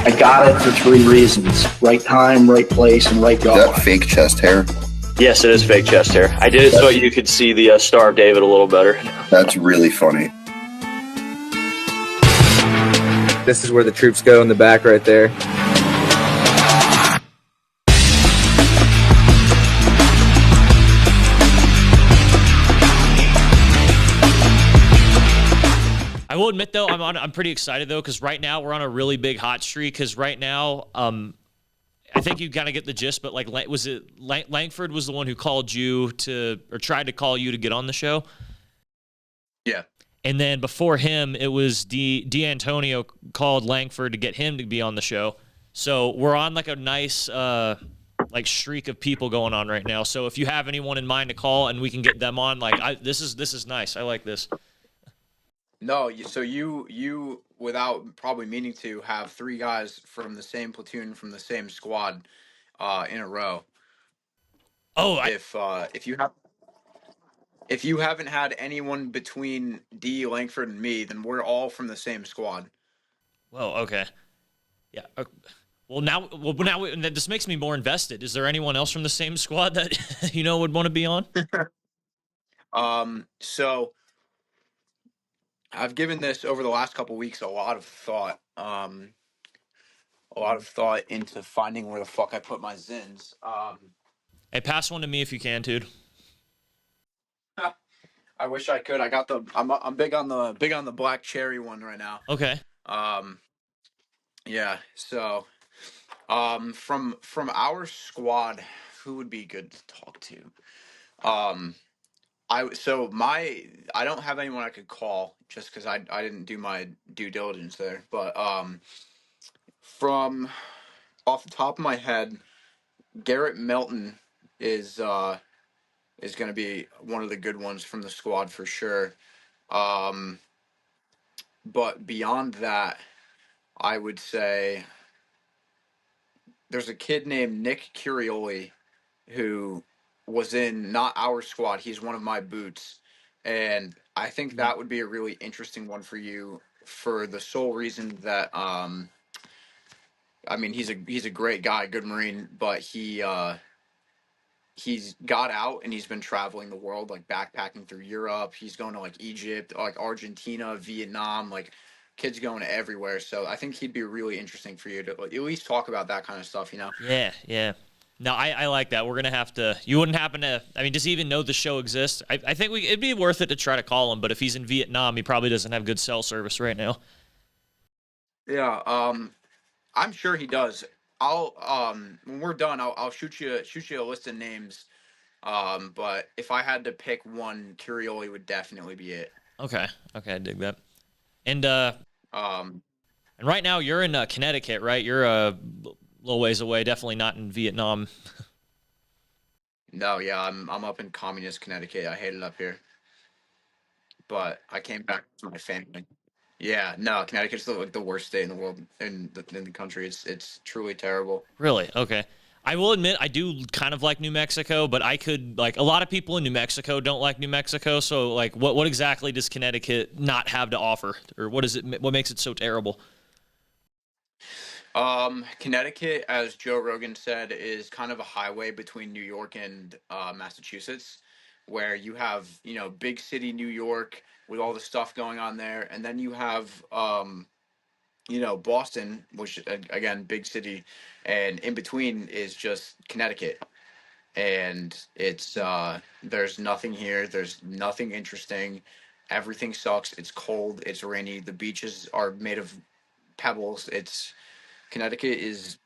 I got it for 3 reasons. Right time, right place, and right Is God. that fake chest hair? Yes, it is fake chest hair. I did it so you could see the Star of David a little better. That's really funny. This is where the troops go in the back right there. I will admit though, I'm pretty excited though, because right now we're on a really big hot streak. Because right now, I think you kind of get the gist. But like, was it Lankford was the one who called you to, or tried to call you to get on the show? Yeah. And then before him, it was D'Antonio called Lankford to get him to be on the show. So we're on like a nice like streak of people going on right now. So if you have anyone in mind to call and we can get them on, like this is nice. I like this. No, so you without probably meaning to have 3 guys from the same platoon from the same squad in a row. Oh, if you haven't had anyone between D, Lankford, and me, then we're all from the same squad. Well, okay. Yeah. Well, now this makes me more invested. Is there anyone else from the same squad that would want to be on? So I've given this over the last couple weeks a lot of thought. A lot of thought into finding where the fuck I put my Zins. Hey, pass one to me if you can, dude. I wish I could. I'm big on the black cherry one right now. Okay. Yeah. So, from our squad, who would be good to talk to? I don't have anyone I could call just because I didn't do my due diligence there. But from off the top of my head, Garrett Melton is going to be one of the good ones from the squad for sure. But beyond that, I would say there's a kid named Nick Curioli who was in not our squad. He's one of my boots. And I think that would be a really interesting one for you for the sole reason that I mean he's a great guy, good Marine, but he's got out and he's been traveling the world, like backpacking through Europe. He's going to like Egypt, like Argentina, Vietnam, like kids going everywhere. So I think he'd be really interesting for you to at least talk about that kind of stuff, Yeah, yeah. No, I like that. We're going to have to – you wouldn't happen to – I mean, does he even know the show exists? I think it'd be worth it to try to call him, but if he's in Vietnam, he probably doesn't have good cell service right now. Yeah, I'm sure he does. I'll when we're done, I'll shoot you a list of names. But if I had to pick one, Curioli would definitely be it. Okay, I dig that. And Um, and right now you're in Connecticut, right? You're a little ways away, definitely not in Vietnam. no, yeah, I'm up in communist Connecticut. I hate it up here, but I came back to my family. Yeah, no, Connecticut's like the worst state in the world in the country. It's truly terrible. Really? Okay. I will admit I do kind of like New Mexico, but I could like a lot of people in New Mexico don't like New Mexico. So like, what exactly does Connecticut not have to offer, or what is it? What makes it so terrible? Connecticut, as Joe Rogan said, is kind of a highway between New York and Massachusetts, where you have, big city New York with all the stuff going on there, and then you have, Boston, which again, big city, and in between is just Connecticut. And it's there's nothing here. There's nothing interesting. Everything sucks. It's cold. It's rainy. The beaches are made of pebbles. Connecticut is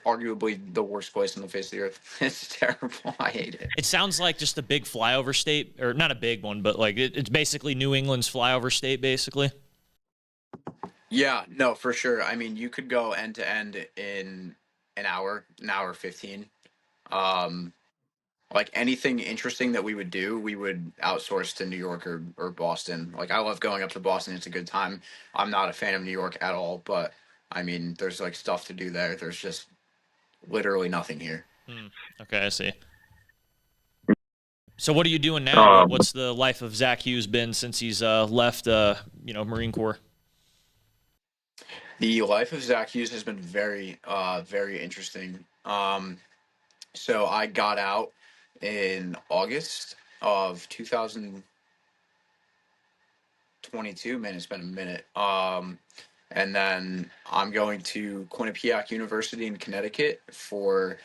arguably the worst place on the face of the earth. It's terrible. I hate it. It sounds like just a big flyover state, or not a big one, but like it's basically New England's flyover state, basically. Yeah, no, for sure. I mean, you could go end to end in an hour 15. Um, like anything interesting that we would do, we would outsource to New York or Boston. Like I love going up to Boston. It's a good time. I'm not a fan of New York at all, but I mean, there's like stuff to do there. There's just literally nothing here. Okay, I see. So what are you doing now? What's the life of Zach Hughes been since he's left, Marine Corps? The life of Zach Hughes has been very, very interesting. So I got out in August of 2022. Man, it's been a minute. And then I'm going to Quinnipiac University in Connecticut for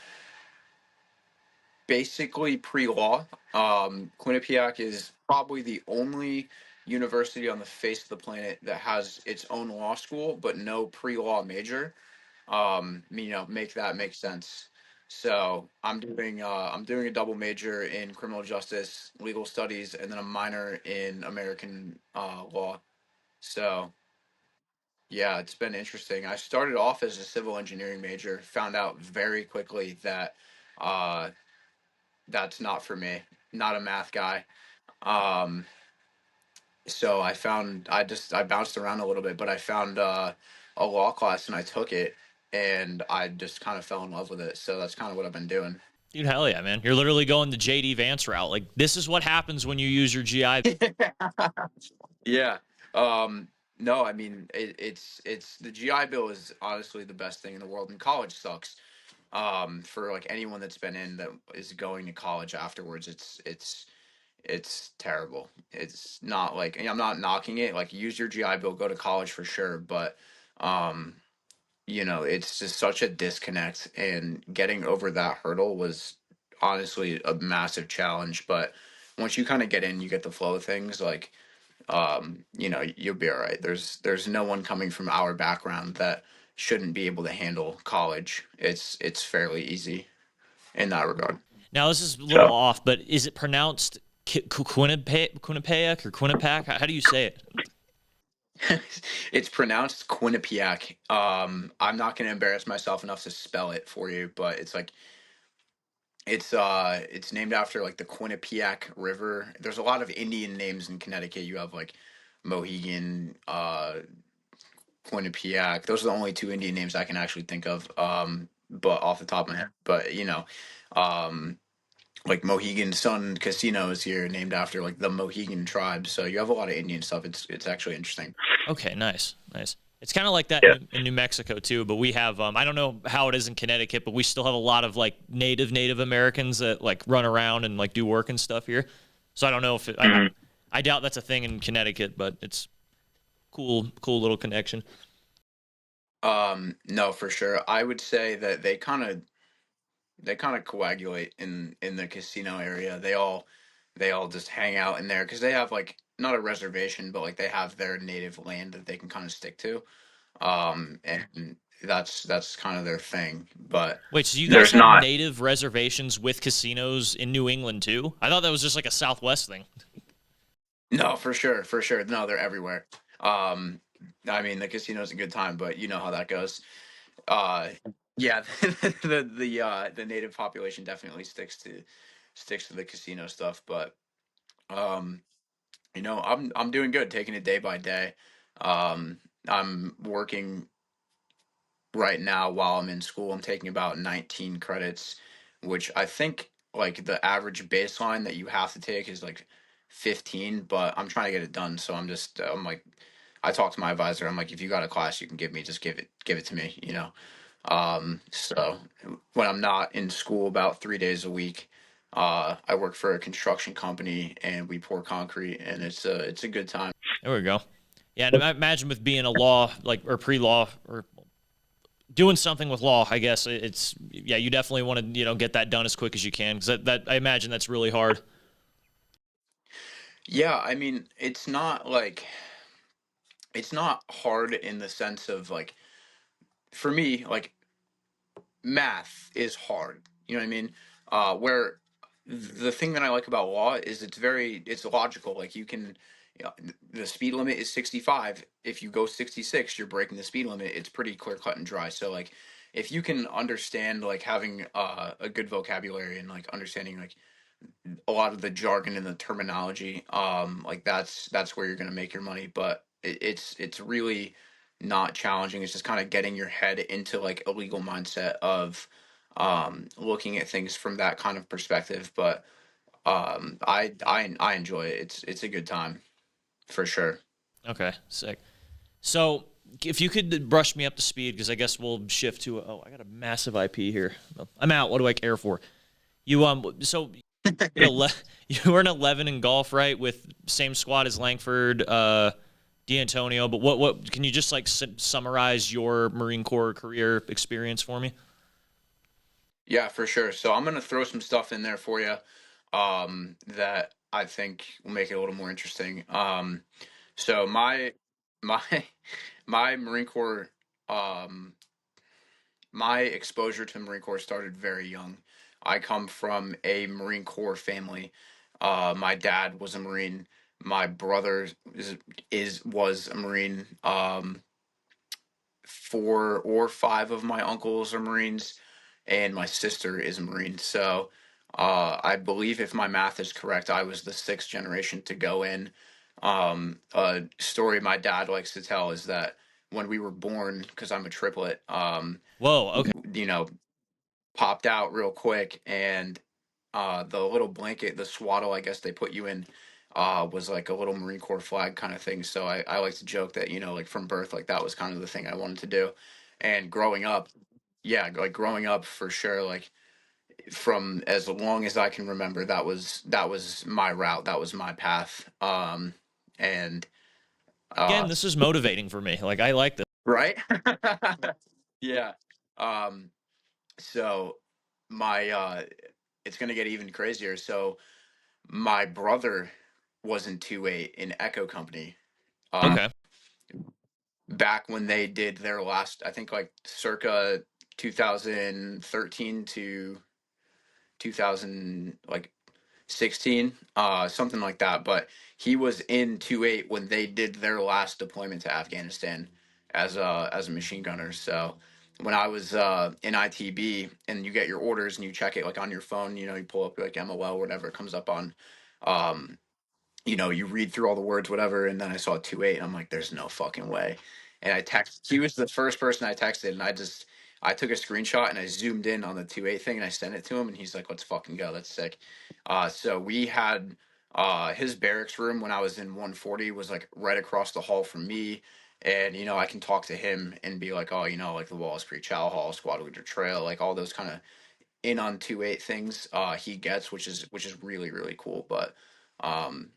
basically pre-law. Quinnipiac is probably the only university on the face of the planet that has its own law school, but no pre-law major. Make that make sense. So I'm doing a double major in criminal justice, legal studies, and then a minor in American law. So yeah, it's been interesting. I started off as a civil engineering major, found out very quickly that uh, that's not for me. Not a math guy. Um, so I bounced around a little bit, but I found a law class and I took it, and I just kind of fell in love with it. So that's kind of what I've been doing. Dude, hell yeah, man. You're literally going the JD Vance route. Like, this is what happens when you use your GI. Yeah. Um, no, I mean it's the GI Bill is honestly the best thing in the world, and college sucks. For like anyone that's been in that is going to college afterwards, it's terrible. It's not like, and I'm not knocking it. Like, use your GI Bill, go to college for sure, but um, it's just such a disconnect, and getting over that hurdle was honestly a massive challenge. But once you kind of get in, you get the flow of things. Like, you'll be all right. There's no one coming from our background that shouldn't be able to handle college. It's fairly easy in that regard. Now, this is a little So off, but is it pronounced Quinnipiac or Quinnipiac? How do you say it? it's pronounced Quinnipiac. I'm not gonna embarrass myself enough to spell it for you, but it's named after like the Quinnipiac River. There's a lot of Indian names in Connecticut. You have like Mohegan, Quinnipiac. Those are the only two Indian names I can actually think of. But off the top of my head, but um, like Mohegan Sun Casino is here, named after like the Mohegan tribe. So you have a lot of Indian stuff. It's actually interesting. Okay, nice, nice. It's kind of like that Yeah. in New Mexico too, but we have I don't know how it is in Connecticut, but we still have a lot of like Native Americans that like run around and like do work and stuff here. So I don't know if I doubt that's a thing in Connecticut, but it's cool little connection. No, for sure. I would say that they kind of coagulate in the casino area. They all just hang out in there because they have like not a reservation, but like they have their native land that they can kind of stick to. And that's kind of their thing. But Wait, so you guys there's have not. native reservations with casinos in New England too? I thought that was just like a Southwest thing. No, for sure, for sure. No, they're everywhere. Um, I mean, the casino's a good time, but you know how that goes. Uh, yeah, the native population definitely sticks to the casino stuff, but um, I'm doing good, taking it day by day. I'm working right now while I'm in school. I'm taking about 19 credits, which I think like the average baseline that you have to take is like 15, but I'm trying to get it done. So I'm like, I talked to my advisor. I'm like, if you got a class you can give me, just give it to me. So when I'm not in school about 3 days a week, I work for a construction company and we pour concrete, and it's a good time. There we go. Yeah, and I imagine with being a law like or pre-law or doing something with law, I guess it's yeah, you definitely want to get that done as quick as you can because that I imagine that's really hard. Yeah, I mean, it's not hard in the sense of like, for me, like, math is hard. You know what I mean? Where the thing that I like about law is it's logical. Like, the speed limit is 65. If you go 66, you're breaking the speed limit. It's pretty clear cut and dry. So like, if you can understand, like, having a good vocabulary and like understanding like a lot of the jargon and the terminology, like that's where you're going to make your money. But it's really not challenging. It's just kind of getting your head into like a legal mindset of looking at things from that kind of perspective. But I enjoy it. It's a good time for sure. Okay, sick. So if you could brush me up to speed, because I guess we'll shift to. Oh, I got a massive IP here. I'm out. What do I care for? You so you were an 11 in golf, right? With same squad as Lankford, D'Antonio. But what can you just like summarize your Marine Corps career experience for me? Yeah, for sure. So I'm gonna throw some stuff in there for you, that I think will make it a little more interesting. So my my Marine Corps, um, my exposure to Marine Corps started very young. I come from a Marine Corps family. My dad was a Marine. My brother was a Marine. Four or five of my uncles are Marines, and my sister is a Marine. So I believe, if my math is correct, I was the sixth generation to go in. A story my dad likes to tell is that when we were born, because I'm a triplet, Whoa. Okay. you know, popped out real quick, and the little blanket, the swaddle, I guess they put you in, was like a little Marine Corps flag kind of thing. So I like to joke that, like from birth, like that was kind of the thing I wanted to do. And growing up, yeah, like growing up for sure, like from as long as I can remember, that was my route, that was my path. And Again, uh, this is motivating for me. Like I like this. right, yeah. Um, so my it's gonna get even crazier. So my brother was in 2-8 in Echo Company. Uh, Okay. back when they did their last, I think like circa 2013 to 2000, like 16, something like that. But he was in 2-8 when they did their last deployment to Afghanistan as a machine gunner. So when I was in ITB, and you get your orders and you check it like on your phone, you pull up like MOL, whatever it comes up on. Um, you read through all the words, whatever, and then I saw 2-8, and I'm like, there's no fucking way. And he was the first person I texted, and I took a screenshot and I zoomed in on the 2-8 thing and I sent it to him, and he's like, let's fucking go. That's sick. So we had his barracks room when I was in 140 was like right across the hall from me. And, I can talk to him and be like, oh, like the Wallace Creek Chow Hall, Squad Leader Trail, like all those kind of in on 2-8 things he gets, which is really, really cool. But um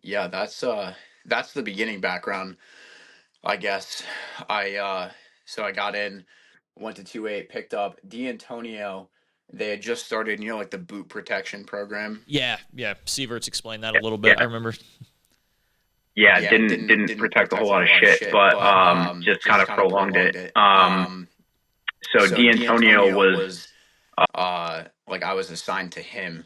yeah, that's the beginning background, I guess. I so I got in, went to 2-8, picked up D'Antonio. They had just started, like the boot protection program. Yeah. Yeah. Sieverts explained that a little bit. I remember. Yeah, Yeah, didn't didn't protect a whole protect a lot whole of lot of shit, shit, but but just kind just of kind of prolonged prolonged it. it. So So D'Antonio D'Antonio was was like I was assigned to him,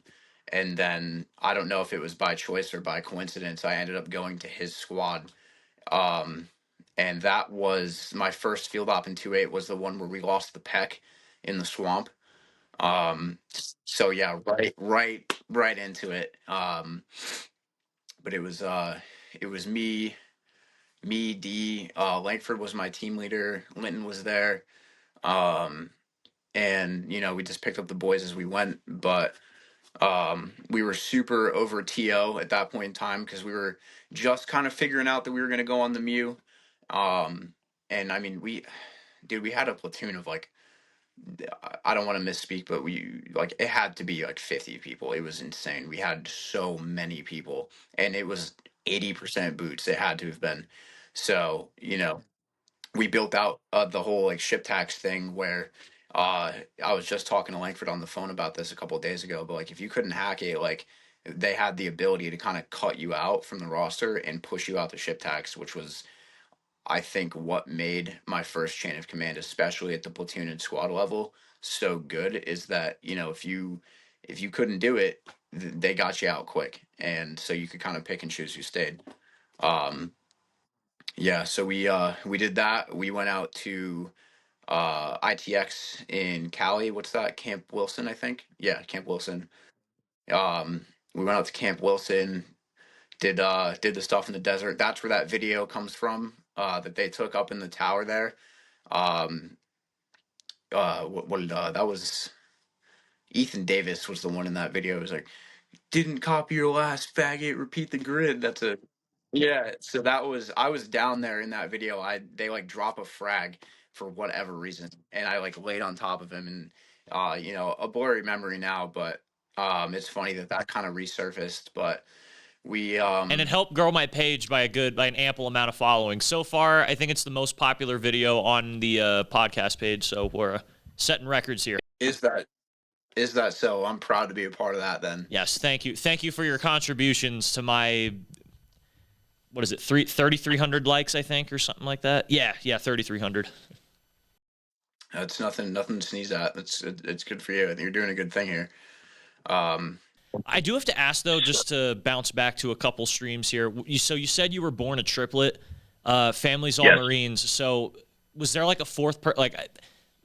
and then I don't know if it was by choice or by coincidence, I ended up going to his squad. Um, and that was my first field op in 2-8, was the one where we lost the peck in the swamp. So yeah, right into it. But it was me, D, Lankford was my team leader, Linton was there. Um, and we just picked up the boys as we went, but we were super over TO at that point in time because we were just kind of figuring out that we were going to go on the Mew. Um, and I mean, we had a platoon of like, I don't want to misspeak, but we like it had to be like 50 people. It was insane. We had so many people, and it was 80% boots. It had to have been. So, we built out the whole like ship tax thing where I was just talking to Lankford on the phone about this a couple of days ago, but like if you couldn't hack it, like they had the ability to kind of cut you out from the roster and push you out the ship tax, which was, I think, what made my first chain of command, especially at the platoon and squad level, so good, is that if you couldn't do it, they got you out quick, and so you could kind of pick and choose who stayed. um yeah, so we did that. We went out to ITX in Cali. What's that? Camp Wilson, I think. Yeah, Camp Wilson. Um, we went out to Camp Wilson, did the stuff in the desert. That's where that video comes from, that they took up in the tower there. Um, that was Ethan Davis was the one in that video. It was like, didn't copy your last faggot, repeat the grid. That's a Yeah, so I was down there in that video. They like drop a frag for whatever reason, and I like laid on top of him, and a blurry memory now, but it's funny that that kind of resurfaced. But we And it helped grow my page by an ample amount of following. So far, I think it's the most popular video on the podcast page. So we're setting records here. is that is that so? I'm proud to be a part of that. Then Yes, thank you for your contributions to my, what is it, 3,300 likes, I think, or something like that. Yeah, 3,300. that's nothing to sneeze at. It's good for you. You're doing a good thing here. Um, I do have to ask though, just to bounce back to a couple streams here. So you said you were born a triplet, families all Yes. Marines. So was there like a fourth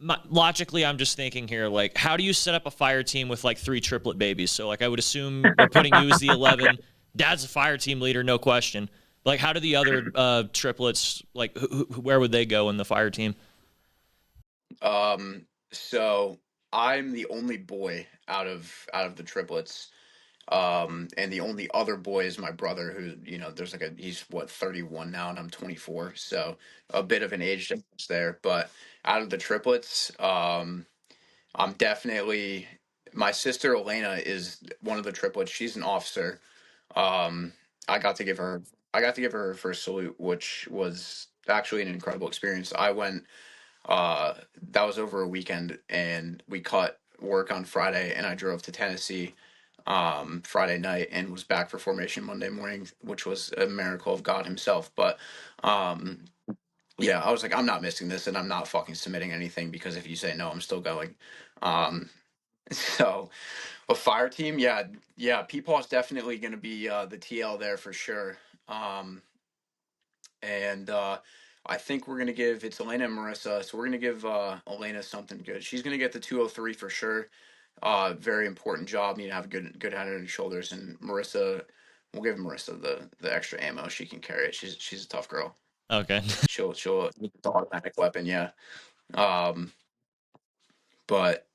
logically, I'm just thinking here, like, how do you set up a fire team with like 3 triplet babies? So like, I would assume we're putting you as the 11. Dad's a fire team leader, no question. But, like, how do the other triplets, like, where would they go in the fire team? so I'm the only boy out of the triplets. And the only other boy is my brother, who, there's like he's what, 31 now, and I'm 24, so a bit of an age difference there. But out of the triplets, I'm definitely, my sister Elena is one of the triplets. She's an officer. Um, I got to give her, her first salute, which was actually an incredible experience. I went, that was over a weekend, and we cut work on Friday, and I drove to Tennessee Friday night and was back for formation Monday morning, which was a miracle of God himself. But um, yeah, I was like, I'm not missing this, and I'm not fucking submitting anything, because if you say no, I'm still going. Um, so a fire team, yeah, Peepaw's definitely going to be the TL there for sure. Um, and I think we're gonna give, it's Elena and Marissa, so we're gonna give Elena something good. She's gonna get the 203 for sure. Very important job. Need to have a good head on her shoulders. And Marissa, we'll give Marissa the extra ammo. She can carry it. She's a tough girl. Okay. She'll it's an automatic weapon. Yeah. Um, but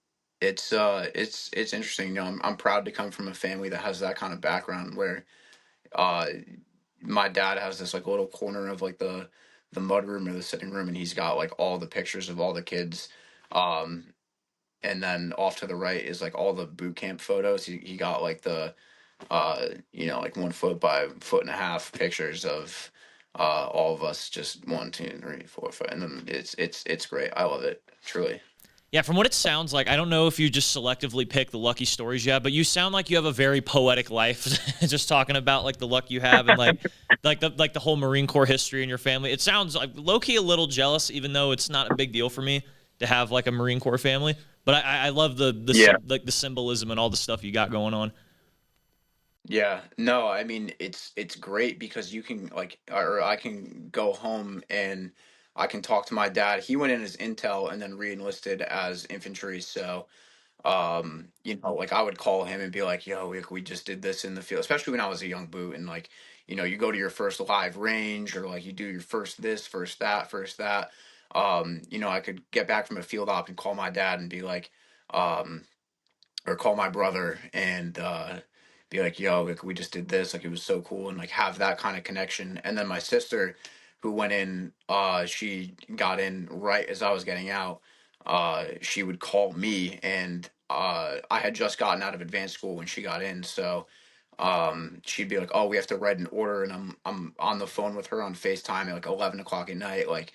it's interesting. I'm proud to come from a family that has that kind of background, where uh my dad has this like little corner of like the mud room or the sitting room, and he's got like all the pictures of all the kids. Um, and then off to the right is like all the boot camp photos. He got like the like 1 foot by foot and a half pictures of all of us, just 1, 2, 3, 4, 5, and then it's great. I love it, truly. Yeah, from what it sounds like, I don't know if you just selectively pick the lucky stories you have, but you sound like you have a very poetic life. Just talking about like the luck you have, and like the whole Marine Corps history in your family. It sounds like low key a little jealous, even though it's not a big deal for me to have like a Marine Corps family. But I love Yeah. like the symbolism and all the stuff you got going on. Yeah, no, I mean it's great, because you can like, or I can go home and I can talk to my dad. He went in as intel and then re-enlisted as infantry. So like I would call him and be like, yo, we just did this in the field, especially when I was a young boot, and like, you go to your first live range, or like you do your first this, first that. I could get back from a field op and call my dad and be like, um or call my brother and be like, yo, like we just did this, like it was so cool, and like have that kind of connection. And then my sister, who went in, she got in right as I was getting out. She would call me, and I had just gotten out of advanced school when she got in, so she'd be like, oh, we have to write an order, and I'm on the phone with her on FaceTime at like 11 o'clock at night, like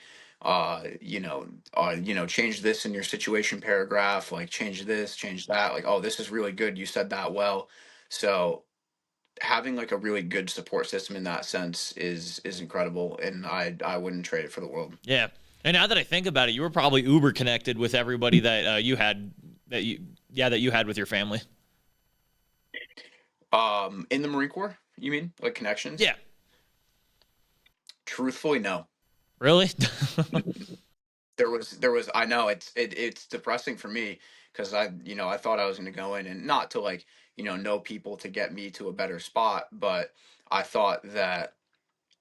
change this in your situation paragraph, like change this, change that, like, oh, this is really good, you said that well. So having like a really good support system in that sense is incredible, and I wouldn't trade it for the world. Yeah. And now that I think about it, you were probably uber connected with everybody that you had with your family. In the Marine Corps, you mean, like connections? Yeah. Truthfully, no. Really? There was I know it's depressing for me, because I thought I was going to go in, and not to like, know people to get me to a better spot, but I thought that,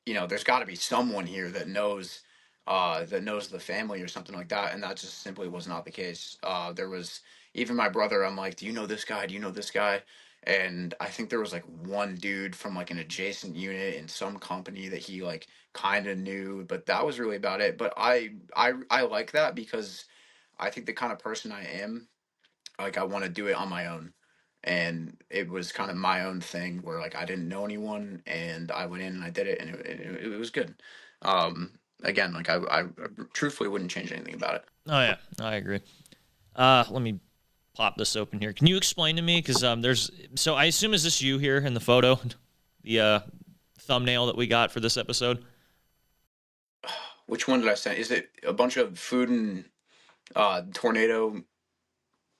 there's got to be someone here that knows the family or something like that, and that just simply was not the case. There was even my brother. I'm like, do you know this guy? Do you know this guy? and I think there was like one dude from like an adjacent unit in some company that he like kind of knew, but that was really about it. But I like that because I think the kind of person I am, like I want to do it on my own. And it was kind of my own thing where like I didn't know anyone and I went in and I did it and it was good. Again, like I truthfully wouldn't change anything about it. Oh yeah, I agree. Let me pop this open here. Can you explain to me? Because there's so I assume is this you here in the photo, the thumbnail that we got for this episode? Which one did I send? Is it a bunch of food and tornado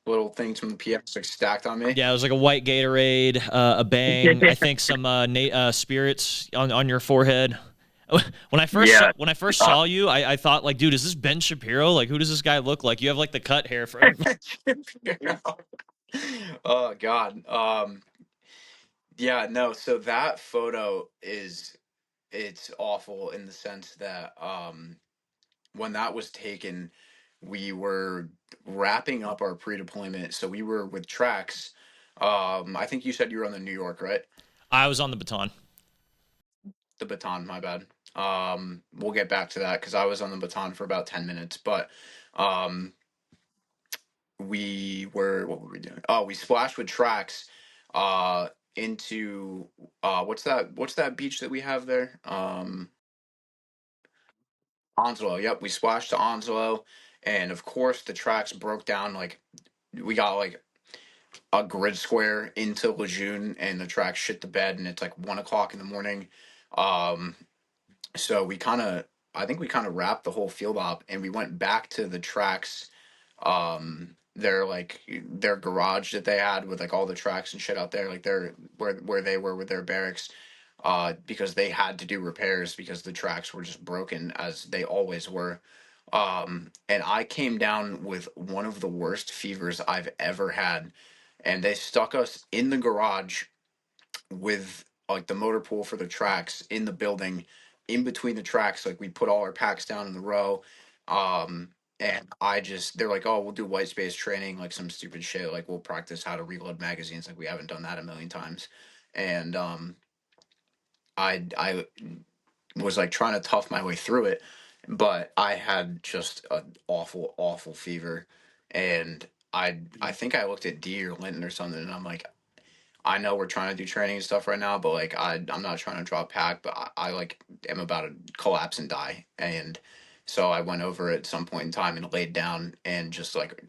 little things from the PX like stacked on me? Yeah, it was like a white Gatorade, a Bang. I think some spirits on your forehead. When I first Yeah. when I first saw you, I thought like, dude, is this Ben Shapiro? Like, who does this guy look like? You have like the cut hair for. Oh God. Yeah, no, so that photo it's awful in the sense that when that was taken, we were wrapping up our pre-deployment. So we were with tracks. I think you said you were on the New York, right? I was on the baton. The Baton, my bad. We'll get back to that because I was on the Baton for about 10 minutes, but um we were what were we doing? Oh, we splashed with tracks into what's that beach that we have there? Onslow. Yep, we splashed to Onslow, and of course the tracks broke down. Like we got like a grid square into Lejeune, and the tracks shit the bed, and it's like 1 o'clock in the morning. Um, so I think we kind of wrapped the whole field up, and we went back to the tracks, their garage that they had with like all the tracks and shit out there, like their where they were with their barracks, because they had to do repairs because the tracks were just broken as they always were. And I came down with one of the worst fevers I've ever had, and they stuck us in the garage with like the motor pool for the tracks in the building, in between the tracks. Like we put all our packs down in the row. And they're like, oh, we'll do white space training, like some stupid shit. Like we'll practice how to reload magazines. Like we haven't done that a million times. And I was like trying to tough my way through it, but I had just an awful, awful fever. And I think I looked at D or Linton or something, and I'm like, I know we're trying to do training and stuff right now, but like I'm not trying to drop pack, but I like am about to collapse and die. And so I went over at some point in time and laid down and just like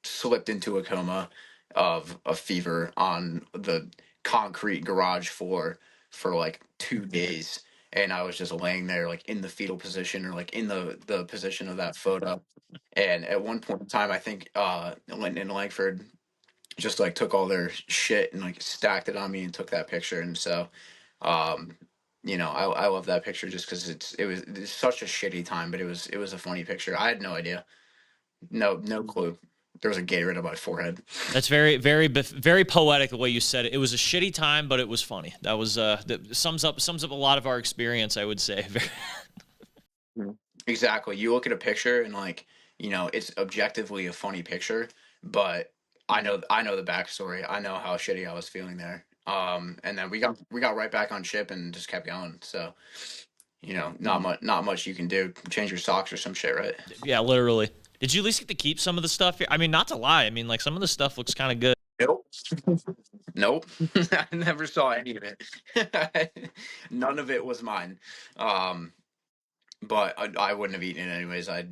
slipped into a coma of a fever on the concrete garage floor for like 2 days. And I was just laying there like in the fetal position or like in the position of that photo. And at one point in time, I think Linton and Lankford just like took all their shit and like stacked it on me and took that picture. And so, um, I love that picture just because it's such a shitty time, but it was a funny picture. I had no idea, no clue. There was a Gatorade on my forehead. That's very, very, very poetic the way you said it. It was a shitty time, but it was funny. That was that sums up a lot of our experience, I would say. Mhm. Exactly. You look at a picture and like, it's objectively a funny picture, but I know the backstory. I know how shitty I was feeling there. And then we got right back on ship and just kept going. So, not much you can do. Change your socks or some shit, right? Yeah, literally. Did you at least get to keep some of the stuff? I mean, not to lie. I mean, like some of the stuff looks kind of good. Nope. Nope. I never saw any of it. None of it was mine. Um, but I wouldn't have eaten it anyways. I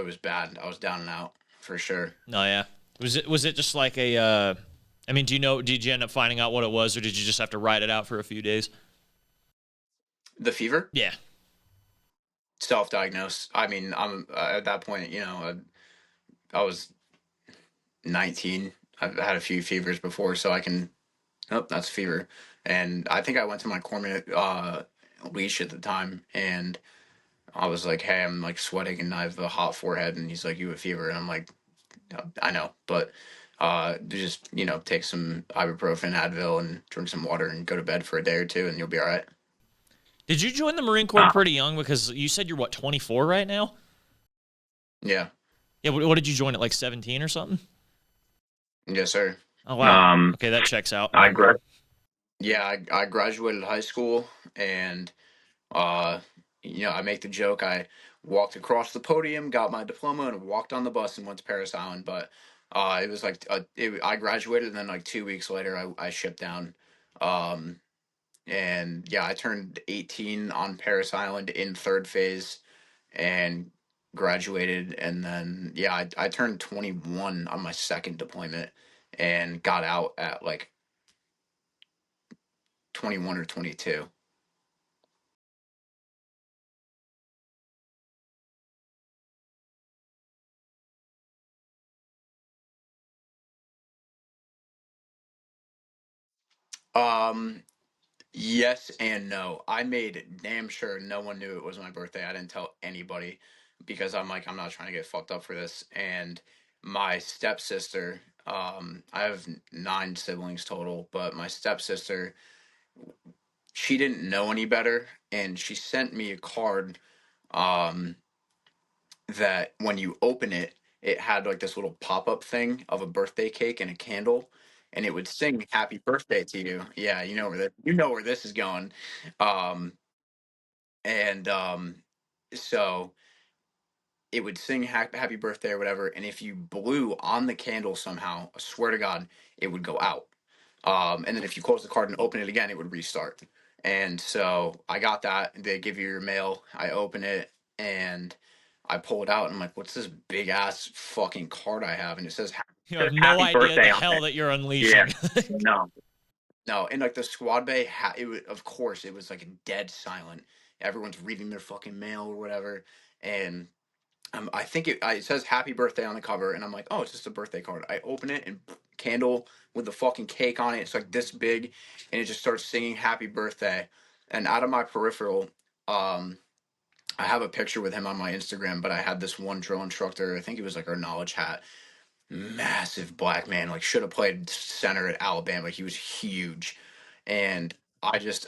was bad. I was down and out for sure. No, yeah. Was it just like a? I mean, Did you end up finding out what it was, or did you just have to ride it out for a few days? The fever, Yeah. self-diagnosed. I mean, I'm at that point. I was 19. I've had a few fevers before, so I can. Oh, that's fever. And I think I went to my corpsman leash at the time, and I was like, "Hey, I'm like sweating and I have a hot forehead," and he's like, "You have a fever," and I'm like, I know, but just take some ibuprofen, Advil, and drink some water, and go to bed for a day or two, and you'll be all right. Did you join the Marine Corps pretty young? Because you said you're what 24 right now. Yeah, Yeah. What did you join at like 17 or something? yes, sir. Oh wow. Okay, that checks out. I gra- Yeah, I graduated high school, and uh, I make the joke. I walked across the podium, got my diploma, and walked on the bus and went to Paris Island. But it was like I graduated, and then like 2 weeks later, I shipped down. Um, and yeah, I turned 18 on Paris Island in third phase, and graduated. And then yeah, I turned 21 on my second deployment, and got out at like 21 or 22. Um, Yes and no. I made damn sure no one knew it was my birthday. I didn't tell anybody because I'm like, I'm not trying to get fucked up for this. And my stepsister, I have 9 siblings total, but my stepsister, she didn't know any better, and she sent me a card, um, that when you open it, it had like this little pop-up thing of a birthday cake and a candle, and it would sing happy birthday to you. Yeah, you know where this is going. Um, and so it would sing happy birthday or whatever, and if you blew on the candle somehow, I swear to God, it would go out. And then if you close the card and open it again, it would restart. And so I got that. They give you your mail. I open it, and I pull it out, and I'm like, what's this big ass fucking card I have? And it says You have no happy idea the birthday on hell it. that you're Yeah. unleashing. No. no, and like the squad bay, it was, of course, it was like dead silent. Everyone's reading their fucking mail or whatever, and I think it says happy birthday on the cover, and I'm like, oh, it's just a birthday card. I open it, and candle with the fucking cake on it. It's like this big, and it just starts singing happy birthday. And out of my peripheral, um, I have a picture with him on my Instagram, but I had this one drill instructor, I think he was like our knowledge hat, massive black man, like should have played center at Alabama. He was huge. And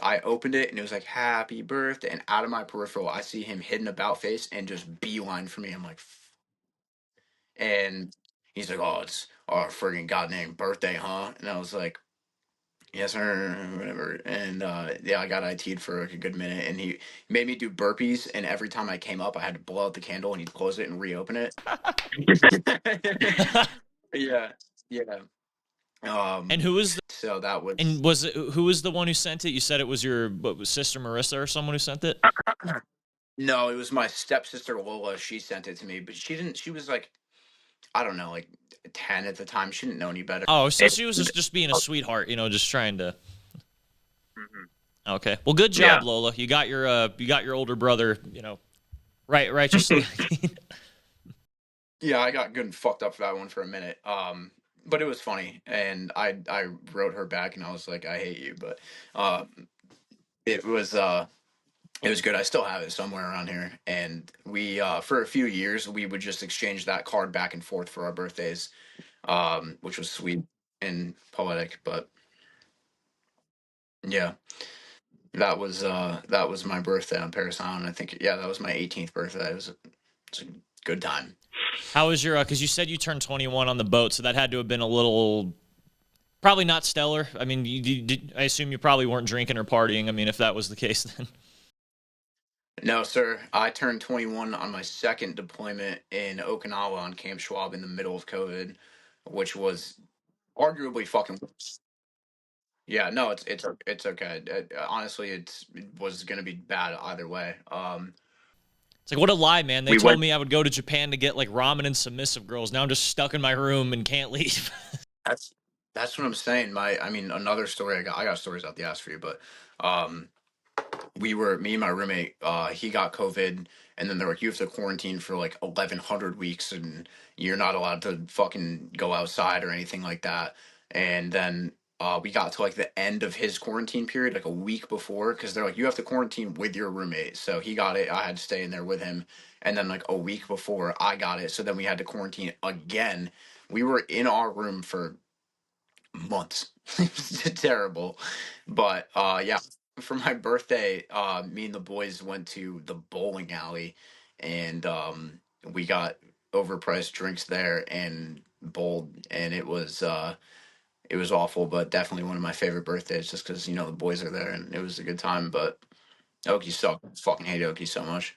I opened it, and it was like happy birthday, and out of my peripheral I see him hidden about face and just beeline for me. I'm like, and he's like, oh, it's our friggin' goddamn birthday, huh? And I was like, yes, sir, whatever. And yeah, I got IT'd for like a good minute, and he made me do burpees, and every time I came up, I had to blow out the candle, and he'd close it and reopen it. Yeah, yeah. And who was the So that was and was it who was the one who sent it? You said it was your sister Marissa or someone who sent it? no, it was my stepsister Lola. She sent it to me, but she didn't. She was like, I don't know, like 10 at the time. She didn't know any better. Oh, so It, she was just being a sweetheart, just trying to. Mhm. Okay. Well, good Yeah. job, Lola. You got your older brother, right righteously. Yeah, I got good and fucked up for that one for a minute. But it was funny, and I wrote her back, and I was like, I hate you, but it was it was good. I still have it somewhere around here, and we for a few years we would just exchange that card back and forth for our birthdays, which was sweet and poetic. But yeah, that was my birthday on Paris Island. I think yeah, that was my 18th birthday. It was a good time. How was your? Because you said you turned 21 on the boat, so that had to have been a little, probably not stellar. I mean, I assume you probably weren't drinking or partying. I mean, if that was the case, then. No, sir. I turned 21 on my second deployment in Okinawa on Camp Schwab in the middle of COVID, which was arguably fucking. Yeah, no, it's okay. Honestly, it was gonna be bad either way. It's like, what a lie, man. They We told went. me I would go to Japan to get like ramen and submissive girls. Now I'm just stuck in my room and can't leave. That's that's what I'm saying. I mean, another story. I got stories out the ass for you, but um, me and my roommate, he got COVID, and then they're like, you have to quarantine for like 1,100 weeks, and you're not allowed to fucking go outside or anything like that. And then we got to like the end of his quarantine period, like a week before, because they're like, you have to quarantine with your roommate. So he got it. I had to stay in there with him. And then like a week before I got it, so then we had to quarantine again. We were in our room for months. It was terrible. But yeah, for my birthday, me and the boys went to the bowling alley, and we got overpriced drinks there and bowled, and it was awful, but definitely one of my favorite birthdays just because the boys are there and it was a good time. But Okie sucked. Fucking hate Okie so much.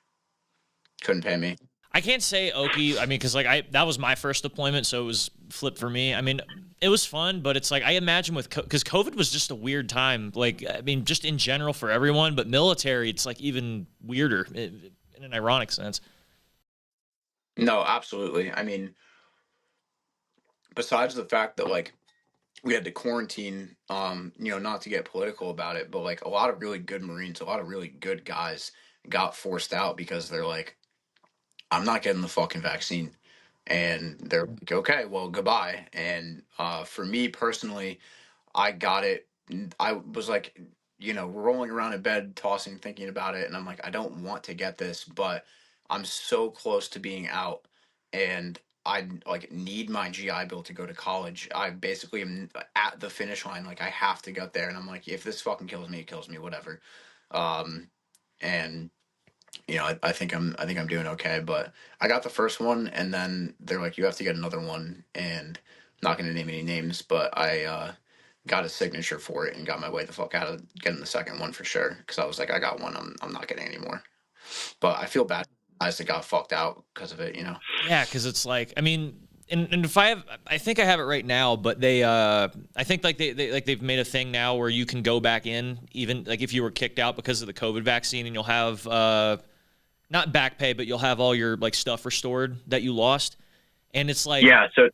Couldn't pay me. I can't say Okie. I mean, because like that was my first deployment, so it was flipped for me. I mean, it was fun, but it's like I imagine with because COVID was just a weird time. Like I mean, just in general for everyone, but military, it's like even weirder in an ironic sense. No, absolutely. I mean, besides the fact that like we had to quarantine, not to get political about it, but like a lot of really good Marines, a lot of really good guys got forced out because they're like, I'm not getting the fucking vaccine. And they're like, okay, well, goodbye. And for me personally, I got it. I was like, rolling around in bed, tossing, thinking about it, and I'm like, I don't want to get this, but I'm so close to being out, and I like need my GI Bill to go to college. I basically am at the finish line, like I have to get there, and I'm like, if this fucking kills me, it kills me, whatever. Um, and I think I'm doing okay, but I got the first one, and then they're like, you have to get another one, and I'm not going to name any names, but I got a signature for it and got my way the fuck out of getting the second one for sure, because I was like, I got one, I'm not getting any more. But I feel bad for guys that got fucked out because of it. Yeah, because it's like I mean, and if I think I have it right now, but I think like they've made a thing now where you can go back in even like if you were kicked out because of the COVID vaccine, and you'll have not back pay, but you'll have all your like stuff restored that you lost, and it's Yeah. So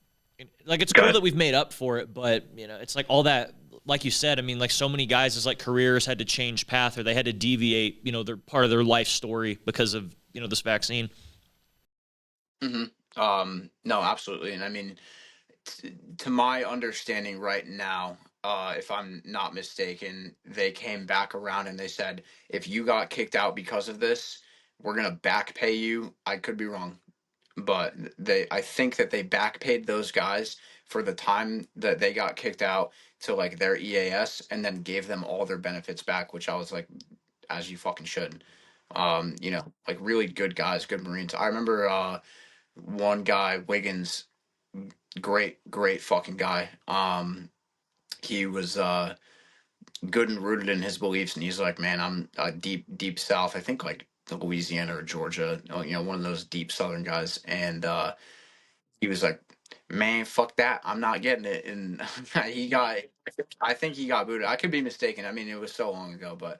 like it's go cool ahead. that we've made up for it, but it's like all that, like you said, I mean, like so many guys' like careers had to change path or they had to deviate, their part of their life story because of this vaccine. hmm no, absolutely. And I mean, to my understanding right now, if I'm not mistaken, they came back around and they said, if you got kicked out because of this, we're gonna back pay you. I could be wrong, but I think that they back paid those guys for the time that they got kicked out to like their EAS and then gave them all their benefits back, which I was like, as you fucking should. Like really good guys, good Marines. I remember one guy, Wiggins, great fucking guy. He was good and rooted in his beliefs, and he's like, man, I'm deep south. I think like Louisiana or Georgia, one of those deep southern guys. And he was like, man, fuck that, I'm not getting it. And he got, I think he got booted. I could be mistaken. I mean, it was so long ago, but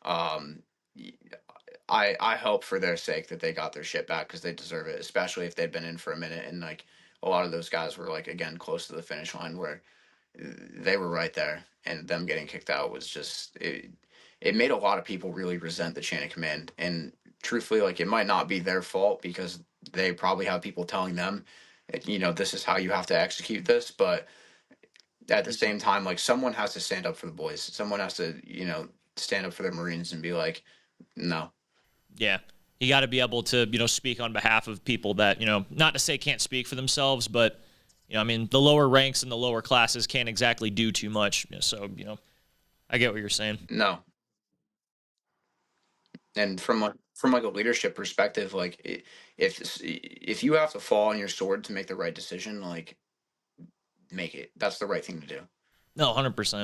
um, I hope for their sake that they got their shit back because they deserve it, especially if they'd been in for a minute. And like a lot of those guys were like again close to the finish line where they were right there, and them getting kicked out was just it made a lot of people really resent the chain of command. And truthfully, like it might not be their fault because they probably have people telling them, this is how you have to execute this. But at the same time, like someone has to stand up for the boys. Someone has to, stand up for their Marines and be like, no. Yeah. You got to be able to, speak on behalf of people that, not to say can't speak for themselves, but, I mean, the lower ranks and the lower classes can't exactly do too much. So, I get what you're saying. No. And from like a leadership perspective, like if you have to fall on your sword to make the right decision, like make it. That's the right thing to do. No, 100%.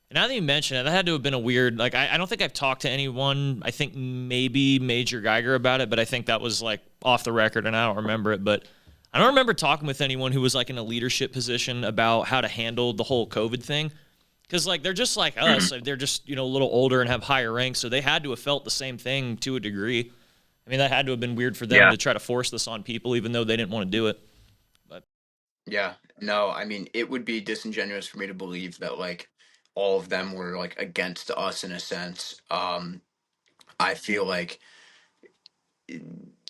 And now that you mention it, that had to have been a weird, like, I don't think I've talked to anyone, I think maybe Major Geiger about it, but I think that was, like, off the record, and I don't remember it. But I don't remember talking with anyone who was, like, in a leadership position about how to handle the whole COVID thing. Because, like, they're just like us. They're just, a little older and have higher ranks, so they had to have felt the same thing to a degree. I mean, that had to have been weird for them Yeah. to try to force this on people, even though they didn't want to do it. But Yeah. No, I mean, it would be disingenuous for me to believe that like all of them were like against us in a sense. I feel like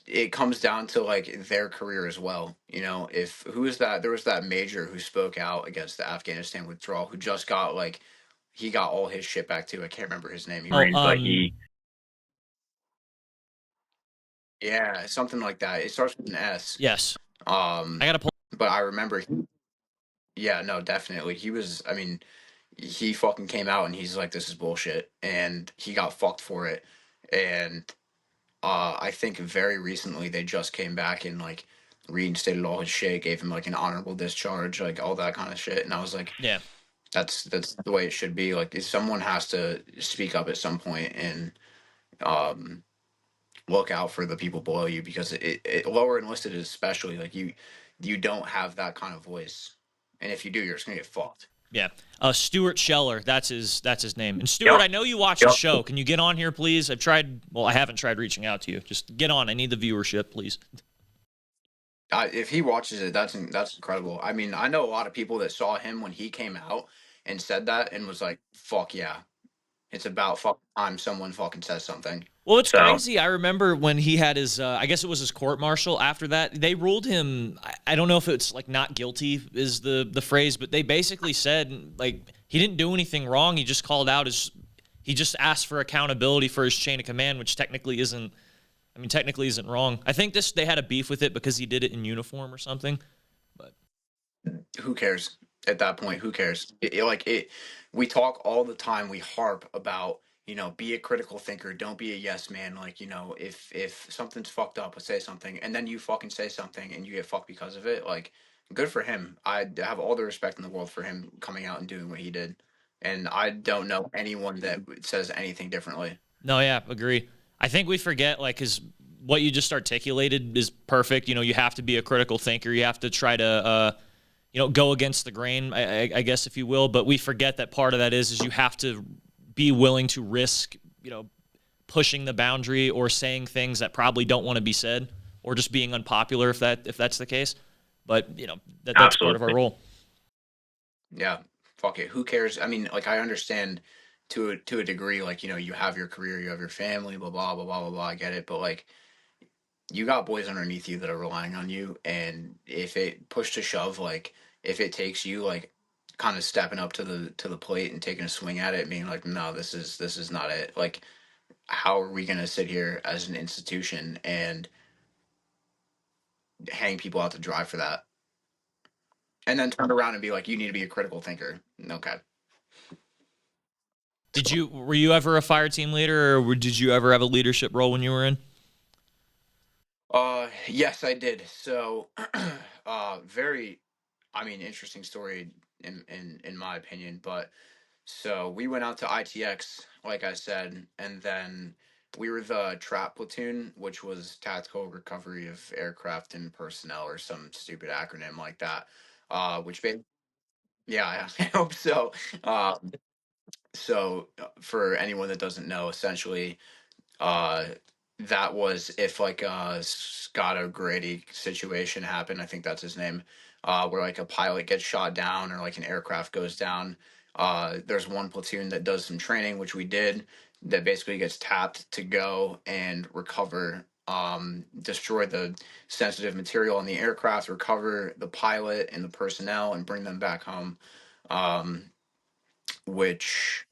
it comes down to like their career as well. If who is that? There was that major who spoke out against the Afghanistan withdrawal who just got like he got all his shit back too. I can't remember his name. oh, Marines, but he. Yeah, something like that. It starts with an S. yes, Um, I got to pull. but I remember. Yeah, no, definitely. He was. I mean, he fucking came out and he's like, "This is bullshit," and he got fucked for it. And I think very recently they just came back and like reinstated all his shit, gave him like an honorable discharge, like all that kind of shit. And I was like, Yeah. That's the way it should be. Like if someone has to speak up at some point and um look out for the people below you because lower enlisted especially like you don't have that kind of voice, and if you do, you're just gonna get fucked. Yeah. Stuart Scheller, that's his name. And Stuart, Yep. I know you watch the show. Can you get on here, please? I haven't tried reaching out to you. Just get on. I need the viewership, please. If he watches it, that's incredible. I mean, I know a lot of people that saw him when he came out and said that and was like, "Fuck yeah, it's about fucking time someone fucking says something." Well, it's So crazy. I remember when he had his, I guess it was his court martial. After that, they ruled him. I don't know if it's like not guilty is the phrase, but they basically said like he didn't do anything wrong. He just called out he just asked for accountability for his chain of command, which technically isn't. I mean, technically isn't wrong. I think they had a beef with it because he did it in uniform or something. But Who cares at that point? Who cares? We talk all the time. We harp about, be a critical thinker. Don't be a yes man. Like, if something's fucked up, say something, and then you fucking say something and you get fucked because of it. Like, good for him. I have all the respect in the world for him coming out and doing what he did. And I don't know anyone that says anything differently. no, yeah, agree. I think we forget like because what you just articulated is perfect. You have to be a critical thinker. You have to try to go against the grain, I guess, if you will. But we forget that part of that is you have to be willing to risk, pushing the boundary or saying things that probably don't want to be said, or just being unpopular if that's the case. But that's part of our absolutely. role. Yeah, fuck it. Who cares? I mean, like I understand to a degree, like, you have your career, you have your family, blah blah blah blah blah blah. I get it, but like you got boys underneath you that are relying on you, and if it push to shove, like if it takes you like kind of stepping up to the plate and taking a swing at it, being like, no, this is not it. Like, how are we gonna sit here as an institution and hang people out to dry for that, and then turn around and be like, you need to be a critical thinker? Okay. Were you ever a fire team leader, or did you ever have a leadership role when you were in? Yes, I did. So, very, I mean, interesting story in my opinion. But so we went out to ITX, like I said, and then we were the trap platoon, which was tactical recovery of aircraft and personnel, or some stupid acronym like that. Yeah, I hope so. For anyone that doesn't know, essentially uh that was if like a Scott O'Grady situation happened, I think that's his name, where like a pilot gets shot down or like an aircraft goes down. There's one platoon that does some training, which we did, that basically gets tapped to go and recover, destroy the sensitive material on the aircraft, recover the pilot and the personnel, and bring them back home. Which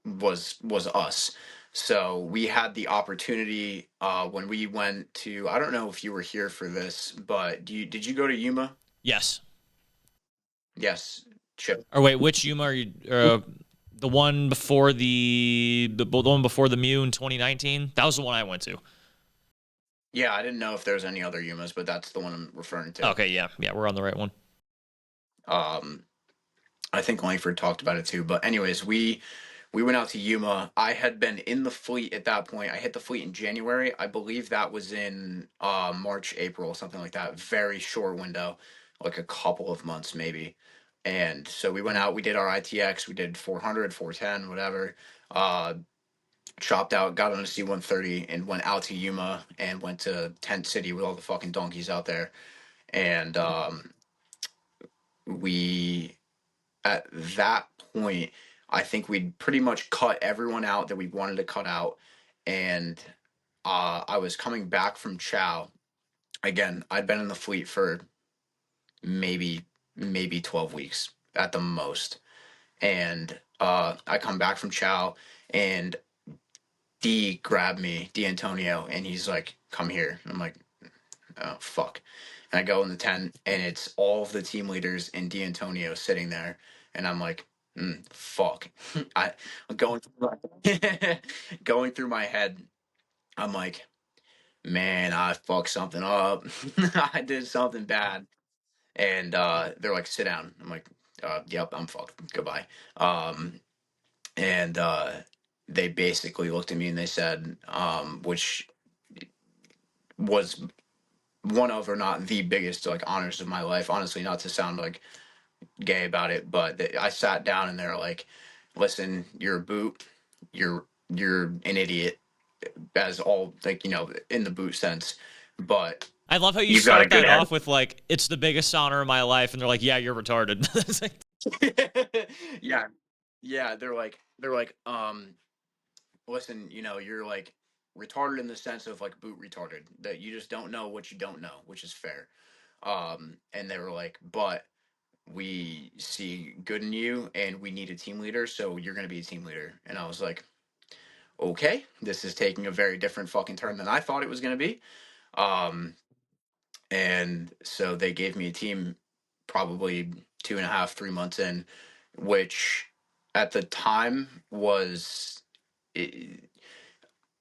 was us. So we had the opportunity when we went to. I don't know if you were here for this, but did you go to Yuma? Yes. Yes, Chip. Or wait, which Yuma are you? The one before the one before the Mew in 2019. That was the one I went to. Yeah, I didn't know if there's any other Yumas, but that's the one I'm referring to. Okay, yeah, we're on the right one. Um, I think Lankford talked about it too. But anyways, we went out to Yuma. I had been in the fleet at that point. I hit the fleet in January. I believe that was in March, April, something like that. Very short window, like a couple of months maybe. And so we went out, we did our ITX, we did 400, 410, whatever. Uh, Chopped out, got on a C-130 and went out to Yuma and went to Tent City with all the fucking donkeys out there. And we at that point, I think we'd pretty much cut everyone out that we wanted to cut out. And I was coming back from Chow. Again, I'd been in the fleet for maybe 12 weeks at the most. And I come back from Chow, and D grabbed me, D Antonio, and he's like, come here. And I'm like, oh, fuck. And I go in the tent, and it's all of the team leaders and D'Antonio sitting there. And I'm like, fuck. I'm going through going through my head. I'm like, man, I fucked something up. I did something bad. And they're like, sit down. I'm like, Yep, I'm fucked. Goodbye. Um, and they basically looked at me and they said, which was one of, or not the biggest, like, honors of my life. Honestly, not to sound like gay about it, but I sat down and they're like, "Listen, you're a boot. You're an idiot, as all, like, in the boot sense, but I love how you You've got a start good that head. off with like, it's the biggest honor of my life, and they're like, yeah, you're retarded. It's like, yeah, yeah." They're like, listen, you're like retarded in the sense of like boot retarded, that you just don't know what you don't know, which is fair. And they were like, but we see good in you and we need a team leader, so you're going to be a team leader. And I was like, okay, this is taking a very different fucking turn than I thought it was going to be. um and so they gave me a team probably 2.5, 3 months in, which at the time was,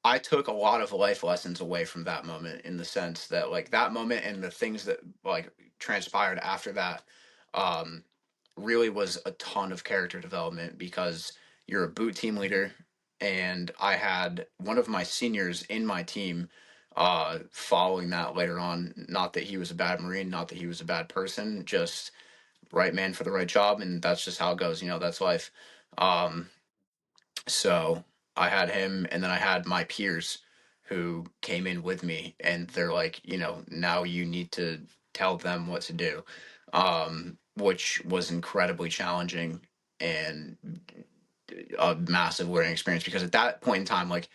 I took a lot of life lessons away from that moment, in the sense that, like, that moment and the things that, like, transpired after that, um, really was a ton of character development, because you're a boot team leader, and I had one of my seniors in my team following that later on. Not that he was a bad Marine, not that he was a bad person, just right man for the right job, and that's just how it goes. That's life. Um, so I had him, and then I had my peers who came in with me, and they're like, now you need to tell them what to do, which was incredibly challenging and a massive learning experience, because at that point in time, like,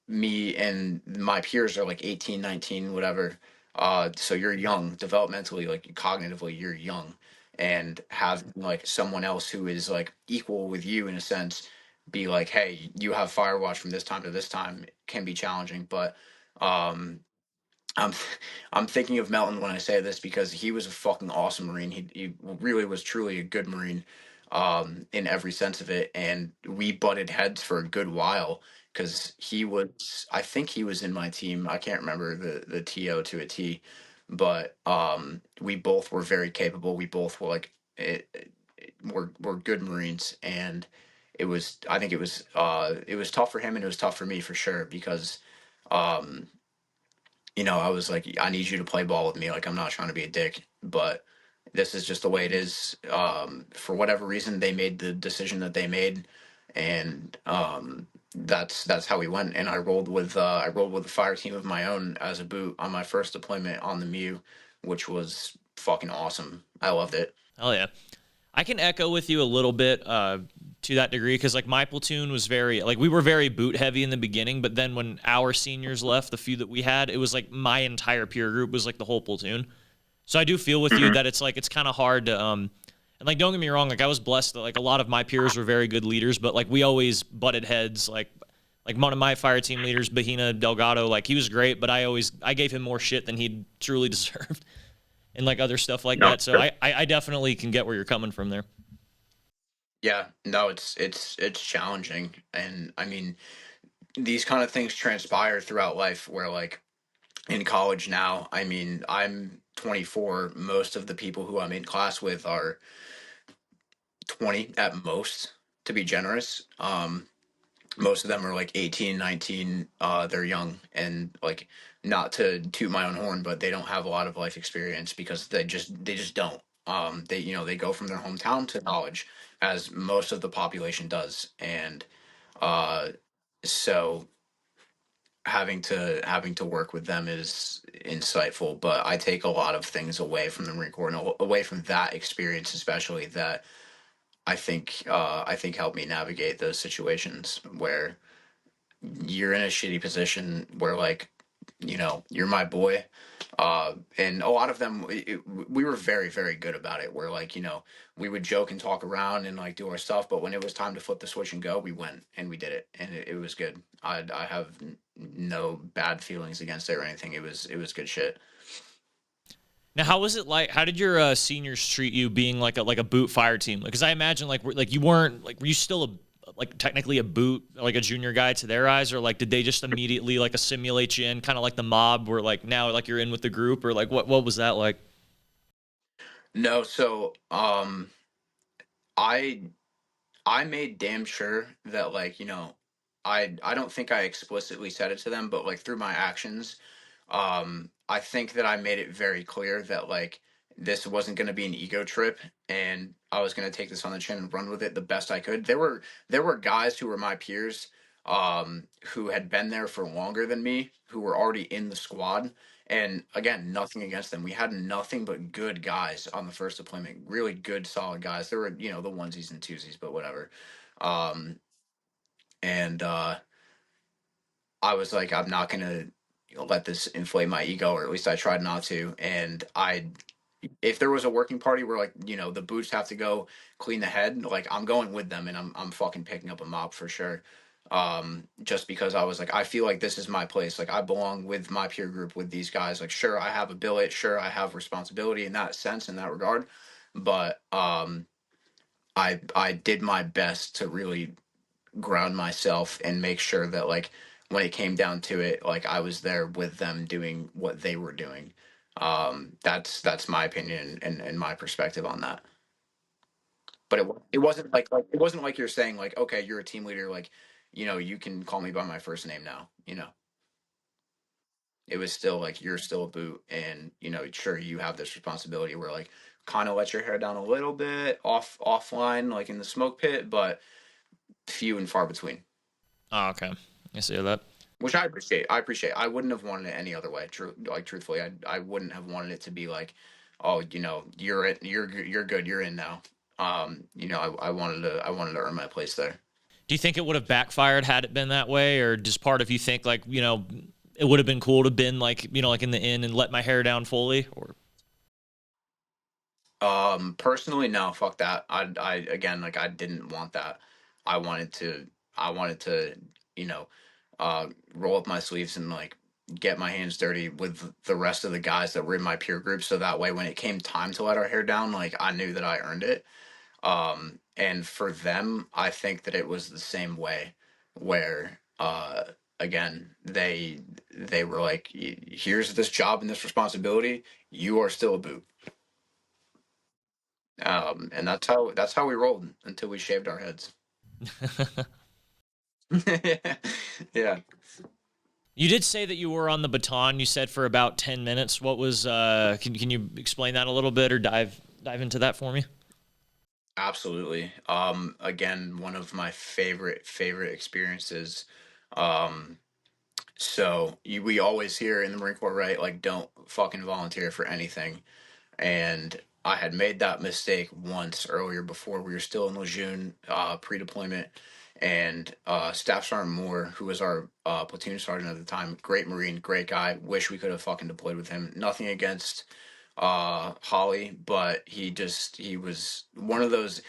me and my peers are like 18, 19, whatever. So you're young developmentally, like cognitively, you're young, and have like someone else who is like equal with you in a sense be like, hey, you have firewatch from this time to this time, can be challenging. But um I'm I'm thinking of Melton when I say this, because he was a fucking awesome Marine. He really was truly a good Marine, in every sense of it. And we butted heads for a good while, because I think he was in my team. I can't remember the TO to a T, but we both were very capable. We both were like, were good Marines, and I think it was tough for him and it was tough for me for sure, because um I was like, I need you to play ball with me. Like, I'm not trying to be a dick, but this is just the way it is. For whatever reason, they made the decision that they made, and that's how we went. And I rolled with a fire team of my own as a boot on my first deployment on the Mew, which was fucking awesome. I loved it. hell yeah. I can echo with you a little bit to that degree, because like my platoon was very, like, we were very boot heavy in the beginning, but then when our seniors left, the few that we had, it was like my entire peer group was like the whole platoon. So I do feel with you Mhm. that it's kind of hard to and like, don't get me wrong, like I was blessed that like a lot of my peers were very good leaders, but like we always butted heads. Like one of my fire team leaders, Bahina Delgado, like he was great, but I gave him more shit than he truly deserved, and like other stuff like No, that. So sure. I definitely can get where you're coming from there. Yeah, no, it's challenging, and I mean, these kind of things transpire throughout life, where, like, in college now, I mean, I'm 24. Most of the people who I'm in class with are 20 at most, to be generous. Most of them are like 18, 19. They're young, and, like, not to toot my own horn, but they don't have a lot of life experience, because they just don't. They go from their hometown to college, as most of the population does, and uh, so having to work with them is insightful. But I take a lot of things away from the Marine Corps, and away from that experience especially, that I think helped me navigate those situations where you're in a shitty position, where, like, you're my boy. And a lot of them, we were very, very good about it, where, like, we would joke and talk around and like do our stuff, but when it was time to flip the switch and go, we went and we did it, and it was good. I have no bad feelings against it or anything. It was good shit. Now, how was it like? How did your seniors treat you, being like a boot fire team? Because I imagine like you weren't like, were you still like technically a boot, like a junior guy to their eyes, or like did they just immediately like assimilate you in, kind of like the mob, where like now you're in with the group, or like what was that like? No, so I I made damn sure that, like, I don't think I explicitly said it to them, but like through my actions, I think that I made it very clear that, like, this wasn't going to be an ego trip, and I was going to take this on the chin and run with it the best I could. There were guys who were my peers, who had been there for longer than me, who were already in the squad. And again, nothing against them. We had nothing but good guys on the first deployment. Really good, solid guys. There were, the onesies and twosies, but whatever. Um, and I was like, I'm not gonna let this inflate my ego, or at least I tried not to. And if there was a working party where, like, the boots have to go clean the head, like, I'm going with them, and I'm fucking picking up a mop for sure. Just because I was like, I feel like this is my place. Like, I belong with my peer group, with these guys. Like, sure, I have a billet, sure, I have responsibility in that sense, in that regard, but I did my best to really ground myself and make sure that, like, when it came down to it, like, I was there with them doing what they were doing. That's my opinion and my perspective on that. But it wasn't it wasn't like you're saying, like, okay, you're a team leader, like, you can call me by my first name now. It was still like, you're still a boot, and sure, you have this responsibility where, like, kind of let your hair down a little bit offline, like in the smoke pit, but few and far between. Oh, okay. I see that. Which I appreciate. I appreciate. I wouldn't have wanted it any other way. Truthfully, I wouldn't have wanted it to be like, oh, you're good, you're in now. I wanted to earn my place there. Do you think it would have backfired had it been that way, or just part of you think like it would have been cool to have been like like in the inn and let my hair down fully? Or Personally, no, fuck that. I again, like, I didn't want that. I wanted to, you know, roll up my sleeves and, like, get my hands dirty with the rest of the guys that were in my peer group. So that way, when it came time to let our hair down, like, I knew that I earned it. And for them, I think that it was the same way, where, again, they were like, Here's this job and this responsibility. You are still a boot." And that's how we rolled until we shaved our heads. Yeah. you did say that you were on the baton. You said for about 10 minutes. What was? Can you explain that a little bit or dive into that for me? Absolutely. Again, one of my favorite experiences. Um, we always hear in the Marine Corps, right? Like, don't fucking volunteer for anything. And I had made that mistake once earlier, before we were still in Lejeune, pre-deployment. And Staff Sergeant Moore, who was our platoon sergeant at the time, great Marine, great guy. Wish we could have fucking deployed with him. Nothing against Holly, but he was one of those,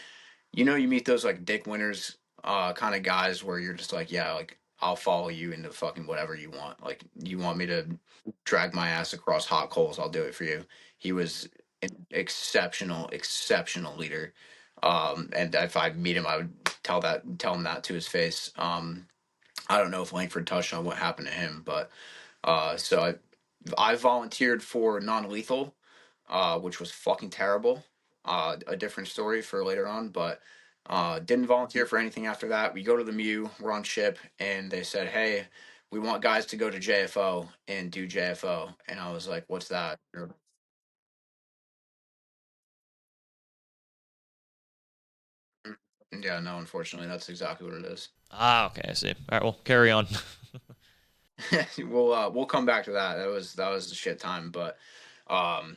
you meet those, like, Dick Winters kind of guys, where you're just like, yeah, like, I'll follow you into fucking whatever you want. Like, you want me to drag my ass across hot coals, I'll do it for you. He was an exceptional leader. And if I meet him, I would tell him that to his face. I don't know if Lankford touched on what happened to him, but so I volunteered for non-lethal, which was fucking terrible. A different story for later on, but didn't volunteer for anything after that. We go to the MEU, we're on ship, and they said, "Hey, we want guys to go to JFO and do JFO." And I was like, "What's that?" Yeah, no, unfortunately, that's exactly what it is. Ah, okay. I see. All right. Well, carry on. We'll come back to that. That was a shit time, but um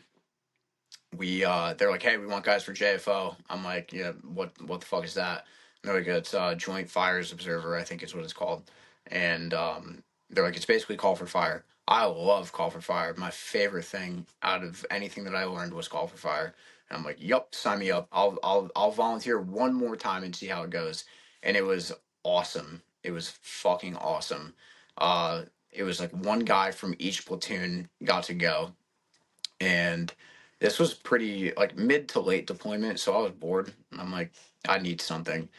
we they're like, "Hey, we want guys for JFO." I'm like, "Yeah, what the fuck is that?" And they're like, "It's Joint Fires Observer, I think is what it's called." And they're like, "It's basically call for fire." I love call for fire. My favorite thing out of anything that I learned was call for fire. And I'm like, "Yup, sign me up. I'll volunteer one more time and see how it goes." And it was awesome. It was fucking awesome. It was like one guy from each platoon got to go, and this was pretty, like, mid to late deployment, so I was bored. I'm like, I need something.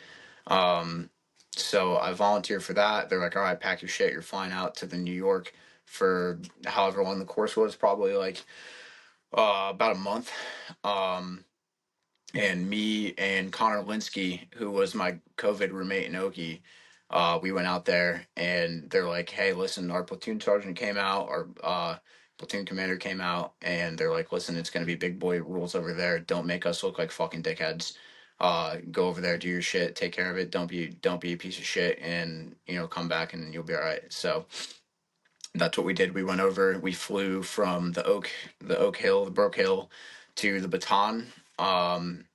Um, so I volunteered for that. They're like, "All right, pack your shit. You're flying out to the New York for however long the course was, probably like about a month." Um, and me and Connor Linsky, who was my COVID roommate in Okie, we went out there, and they're like, "Hey, listen, our platoon sergeant came out, our platoon commander came out, and they're like, listen, it's gonna be big boy rules over there. Don't make us look like fucking dickheads. Go over there, do your shit, take care of it. Don't be a piece of shit, and come back and you'll be all right." So that's what we did. We went over. We flew from the Broke Hill, to the Baton. And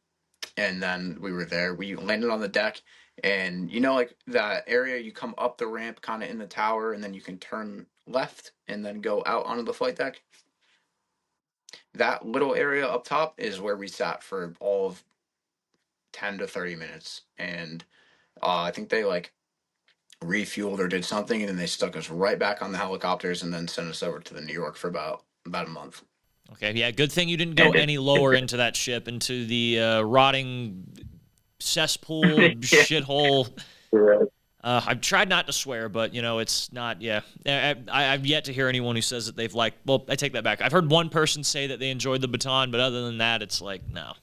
then we were there. We landed on the deck, and like that area, you come up the ramp kind of in the tower, and then you can turn left and then go out onto the flight deck. That little area up top is where we sat for all of 10 to 30 minutes. And I think they like refueled or did something, and then they stuck us right back on the helicopters and then sent us over to the New York for about a month. Okay, yeah, good thing you didn't go any lower into that ship, into the rotting cesspool, shithole. I've tried not to swear, but it's not. Yeah, I've yet to hear anyone who says that they've liked. Well, I take that back. I've heard one person say that they enjoyed the Baton, but other than that, it's like no.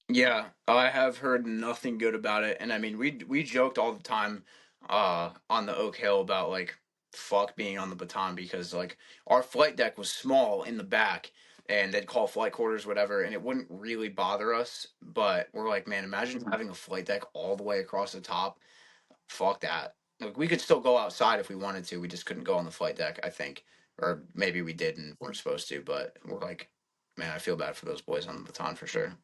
Yeah, I have heard nothing good about it, and I mean, we joked all the time, on the Oak Hill about like, fuck being on the Baton, because like our flight deck was small in the back, and they'd call flight quarters whatever, and it wouldn't really bother us, but we're like, man, imagine having a flight deck all the way across the top. Fuck that. Like, we could still go outside if we wanted to. We just couldn't go on the flight deck, I think, or maybe we did and weren't supposed to. But we're like, man, I feel bad for those boys on the Baton for sure.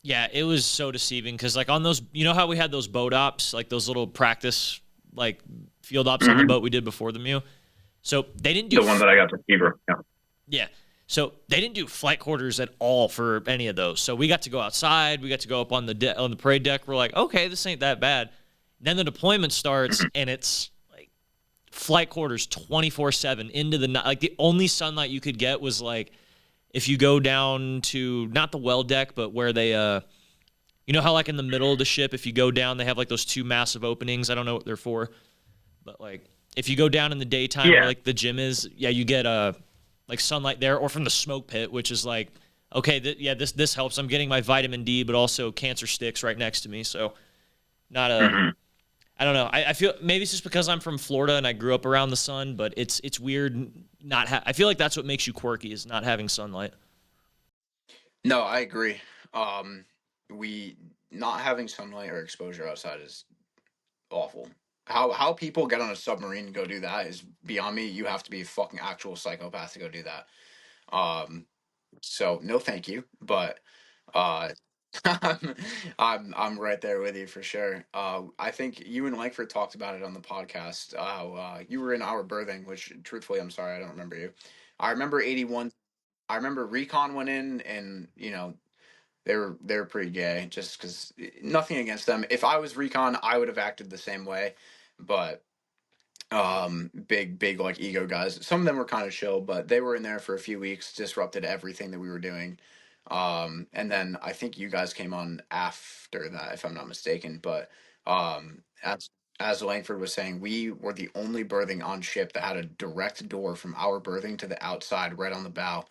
Yeah, it was so deceiving because like on those, how we had those boat ops, like those little practice, like field ops on the boat we did before the MEU. So they didn't do The one that I got to fever. Yeah. Yeah. So they didn't do flight quarters at all for any of those. So we got to go outside. We got to go up on the parade deck. We're like, okay, this ain't that bad. Then the deployment starts, and it's like flight quarters 24/7 into the night. Like the only sunlight you could get was like if you go down to not the well deck, but where they how like in the middle of the ship, if you go down, they have like those two massive openings. I don't know what they're for, but like if you go down in the daytime where like the gym is, yeah, you get like sunlight there, or from the smoke pit, which is like, okay, this helps. I'm getting my vitamin D, but also cancer sticks right next to me. So not I don't know. I feel maybe it's just because I'm from Florida and I grew up around the sun, but it's weird I feel like that's what makes you quirky, is not having sunlight. No, I agree. We not having sunlight or exposure outside is awful. How people get on a submarine and go do that is beyond me. You have to be a fucking actual psychopath to go do that. So no, thank you. But uh, I'm right there with you for sure. I think you and Lankford talked about it on the podcast. You were in our berthing, which truthfully, I'm sorry, I don't remember you. I remember 81. I remember Recon went in, and they were pretty gay. Just because, nothing against them. If I was Recon, I would have acted the same way. But big like ego guys. Some of them were kind of chill, but they were in there for a few weeks, disrupted everything that we were doing. And then I think you guys came on after that, if I'm not mistaken. But um, as as Langford was saying, we were the only berthing on ship that had a direct door from our berthing to the outside, right on the bow.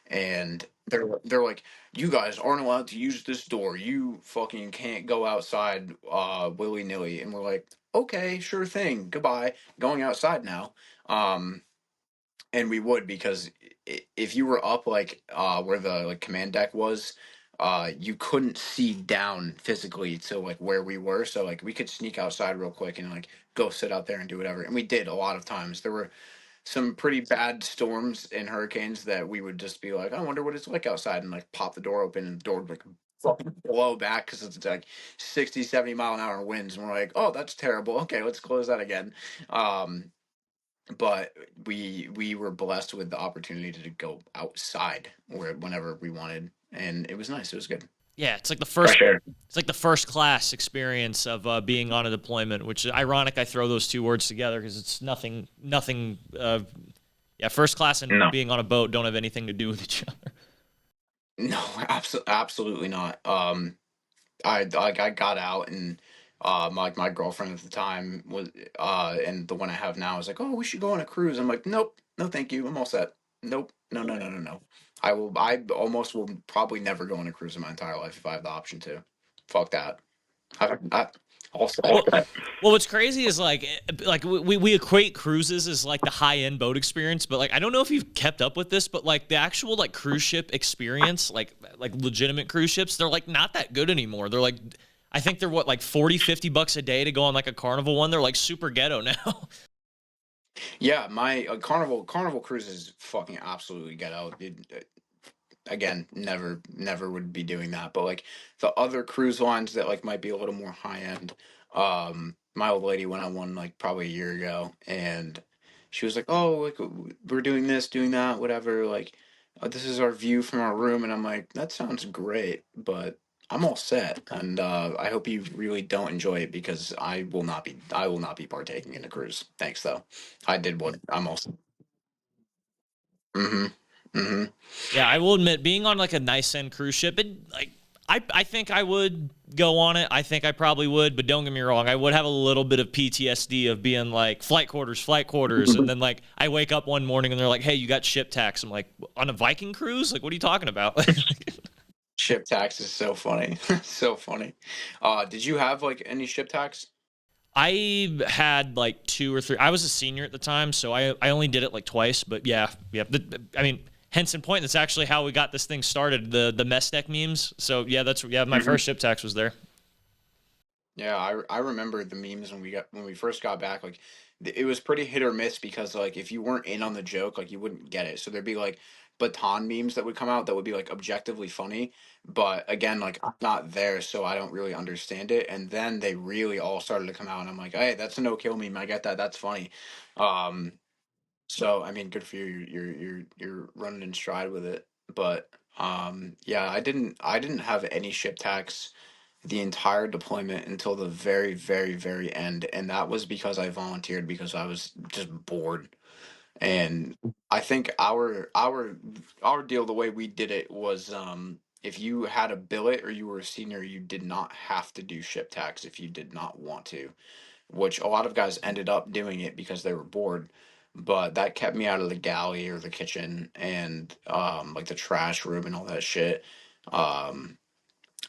And they're like, you guys aren't allowed to use this door. You fucking can't go outside willy nilly. And we're like, okay, sure thing. Goodbye. Going outside now. Um, and we would, because if you were up like where the like command deck was, you couldn't see down physically to like where we were. So like we could sneak outside real quick and like go sit out there and do whatever. And we did a lot of times. There were some pretty bad storms and hurricanes that we would just be like, I wonder what it's like outside, and like pop the door open, and the door would like fucking blow back because it's like 60, 70 mile an hour winds, and we're like, oh, that's terrible. Okay, let's close that again. Um, but we were blessed with the opportunity to go outside whenever we wanted, and it was nice. It was good. Yeah, it's like the For first sure. it's like the first class experience of being on a deployment, which is ironic. I throw those two words together because it's nothing. Yeah, first class and No. being on a boat don't have anything to do with each other. No, absolutely not. I got out, and my girlfriend at the time was and the one I have now is like, oh, we should go on a cruise. I'm like, nope, no thank you, I'm all set. Nope, no. I almost will probably never go on a cruise in my entire life if I have the option to. Fuck that. Also, Well, what's crazy is like we equate cruises as like the high end boat experience, but like I don't know if you've kept up with this, but like the actual like cruise ship experience, like legitimate cruise ships, they're like not that good anymore. They're like I think they're what like 40-50 bucks a day to go on like a Carnival one. They're like super ghetto now. yeah, my Carnival cruises fucking absolutely get out. Again, never would be doing that, but like the other cruise lines that like might be a little more high end, my old lady went on one like probably a year ago, and she was like, oh, like we're doing this, doing that, whatever, like this is our view from our room, and I'm like, that sounds great, but I'm all set, and I hope you really don't enjoy it because I will not be partaking in a cruise. Thanks though. I did what I'm also. Mm-hmm. Mm-hmm. Yeah, I will admit, being on like a nice end cruise ship, I think I would go on it. I think I probably would, but don't get me wrong, I would have a little bit of PTSD of being like flight quarters, and then like I wake up one morning and they're like, "Hey, you got ship tax." I'm like, "On a Viking cruise? Like, what are you talking about?" Ship tax is so funny. So funny. Did you have like any ship tax? I had like two or three. I was a senior at the time, so I only did it like twice. But yeah. I mean, Henson Point. That's actually how we got this thing started. The mess deck memes. So yeah, my first ship tax was there. Yeah, I remember the memes when we first got back. Like, it was pretty hit or miss because like if you weren't in on the joke, like you wouldn't get it. So there'd be like baton memes that would come out that would be like objectively funny, but again, like I'm not there, so I don't really understand it. And then they really all started to come out, and I'm like, hey, that's a no kill meme. I get that. That's funny. Um, So I mean, good for you. You're running in stride with it. But yeah, I didn't have any ship tax the entire deployment until the very, very, very end, and that was because I volunteered because I was just bored. And I think our deal, the way we did it was, if you had a billet or you were a senior, you did not have to do ship tax if you did not want to, which a lot of guys ended up doing it because they were bored. But that kept me out of the galley or the kitchen and like the trash room and all that shit, um,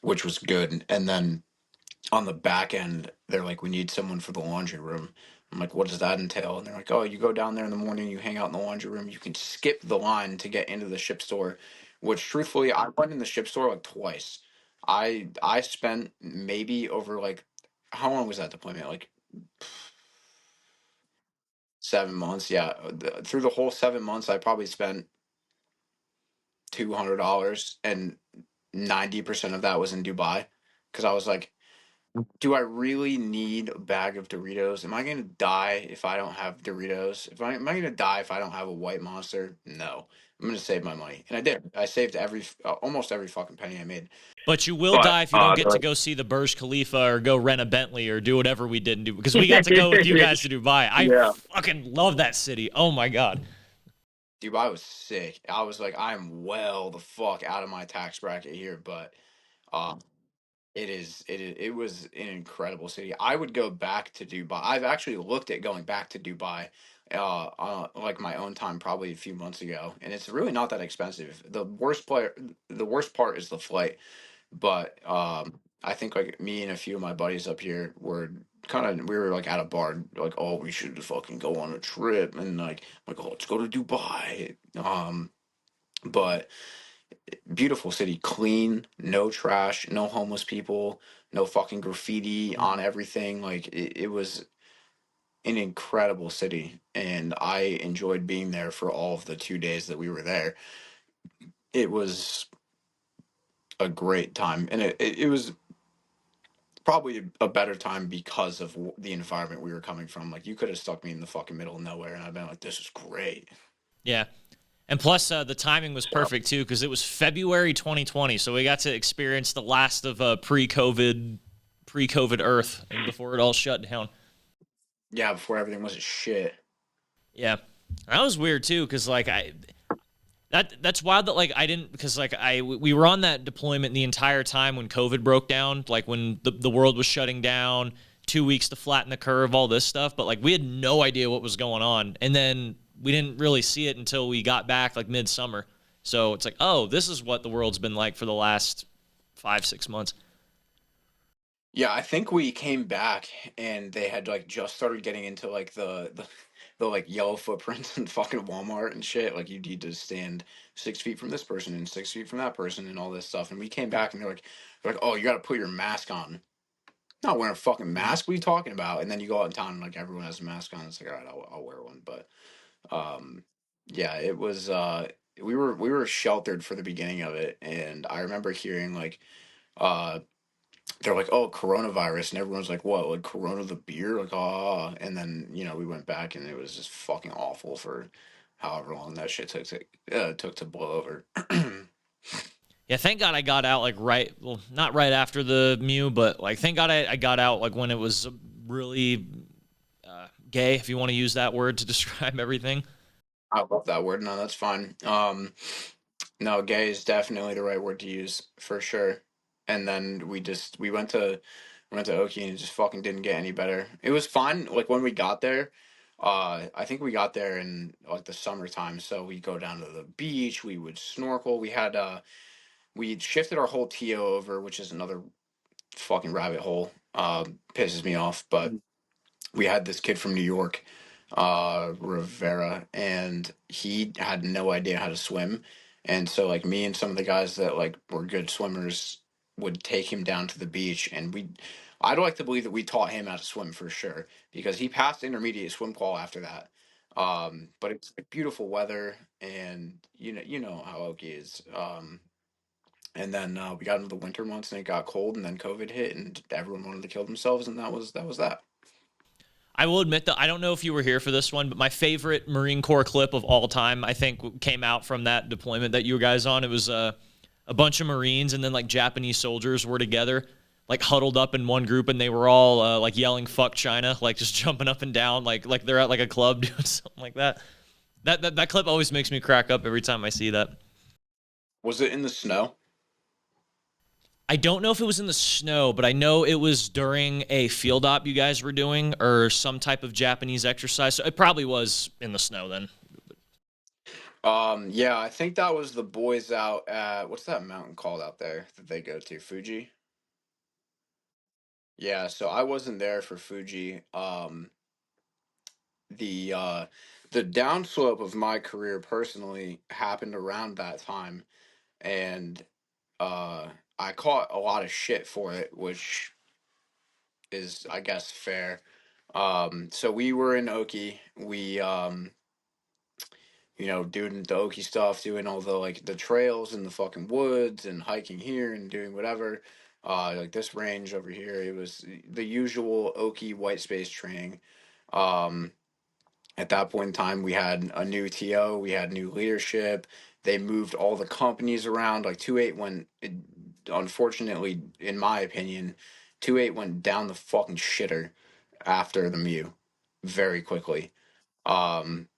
which was good. And then on the back end, they're like, we need someone for the laundry room. I'm like, what does that entail? And they're like, oh, you go down there in the morning, you hang out in the laundry room, you can skip the line to get into the ship store, which truthfully, I went in the ship store like twice. I spent maybe over like, how long was that deployment? Like 7 months. Yeah. Through the whole 7 months, I probably spent $200, and 90% of that was in Dubai. Because I was like, do I really need a bag of Doritos? Am I gonna die if I don't have Doritos? Am I gonna die if I don't have a white monster? No. I'm gonna save my money, and I did. I saved almost every fucking penny I made. But you will But die if you don't get to like, go see the Burj Khalifa or go rent a Bentley or do whatever we didn't do because we got to go with you guys to Dubai. I yeah, fucking love that city. Oh my god. Dubai was sick. I was like, I'm well the fuck out of my tax bracket here, but uh, it was an incredible city. I would go back to Dubai. I've actually looked at going back to Dubai, like my own time, probably a few months ago, and it's really not that expensive. The worst part is the flight, but I think like me and a few of my buddies up here we were like at a bar, like, oh, we should fucking go on a trip, and like, oh, let's go to Dubai. But beautiful city, clean, no trash, no homeless people, no fucking graffiti on everything. Like it was an incredible city, and I enjoyed being there for all of the 2 days that we were there. It was a great time, and it was probably a better time because of the environment we were coming from. Like you could have stuck me in the fucking middle of nowhere, and I've been like, this is great. Yeah. And plus, the timing was perfect too because it was February 2020, so we got to experience the last of pre-COVID Earth and before it all shut down. Yeah, before everything was shit. Yeah, that was weird too because like that's wild that like I didn't because like we were on that deployment the entire time when COVID broke down, like when the world was shutting down, 2 weeks to flatten the curve, all this stuff, but like we had no idea what was going on, and then we didn't really see it until we got back like midsummer. So it's like, oh, this is what the world's been like for the last 5, 6 months. Yeah, I think we came back and they had like just started getting into like the like yellow footprints in fucking Walmart and shit. Like you need to stand 6 feet from this person and 6 feet from that person and all this stuff. And we came back and they're like, oh, you got to put your mask on. Not wearing a fucking mask. What are you talking about? And then you go out in town and like everyone has a mask on. It's like, all right, I'll wear one. But um, yeah, it was. We were sheltered for the beginning of it, and I remember hearing like uh they're like, oh, coronavirus, and everyone's like, what, like Corona the beer, like ah, and then we went back and it was just fucking awful for however long that shit took to blow over. Yeah, thank God I got out like right, well, not right after the Mew, but like thank God I got out like when it was really gay, if you want to use that word to describe everything. I love that word. No, that's fine. No, gay is definitely the right word to use for sure. And then we went to Oki and it just fucking didn't get any better. It was fun. Like when we got there, I think we got there in like the summertime. So we go down to the beach. We would snorkel. We shifted our whole TO over, which is another fucking rabbit hole. Pisses me off, but we had this kid from New York, Rivera, and he had no idea how to swim. And so like me and some of the guys that like were good swimmers would take him down to the beach and I'd like to believe that we taught him how to swim for sure because he passed intermediate swim qual after that. But it's like beautiful weather and you know how Okie is. And then we got into the winter months and it got cold and then COVID hit and everyone wanted to kill themselves and that was that. I will admit that I don't know if you were here for this one, but my favorite Marine Corps clip of all time, I think, came out from that deployment that you guys on. It was a bunch of Marines and then like Japanese soldiers were together, like huddled up in one group, and they were all like yelling "fuck China," like just jumping up and down, like they're at like a club doing something like that. That clip always makes me crack up every time I see that. Was it in the snow? I don't know if it was in the snow, but I know it was during a field op you guys were doing or some type of Japanese exercise. So it probably was in the snow then. Yeah, I think that was the boys out at what's that mountain called out there that they go to? Fuji? Yeah, so I wasn't there for Fuji. The downslope of my career personally happened around that time, and uh I caught a lot of shit for it, which is I guess fair. So we were in Oki. We doing the Oki stuff, doing all the like the trails in the fucking woods and hiking here and doing whatever. Like this range over here, it was the usual Oki white space training. Um, at that point in time, we had a new TO, we had new leadership. They moved all the companies around. Like 28 went, unfortunately, in my opinion, 28 went down the fucking shitter after the Mew very quickly. Um,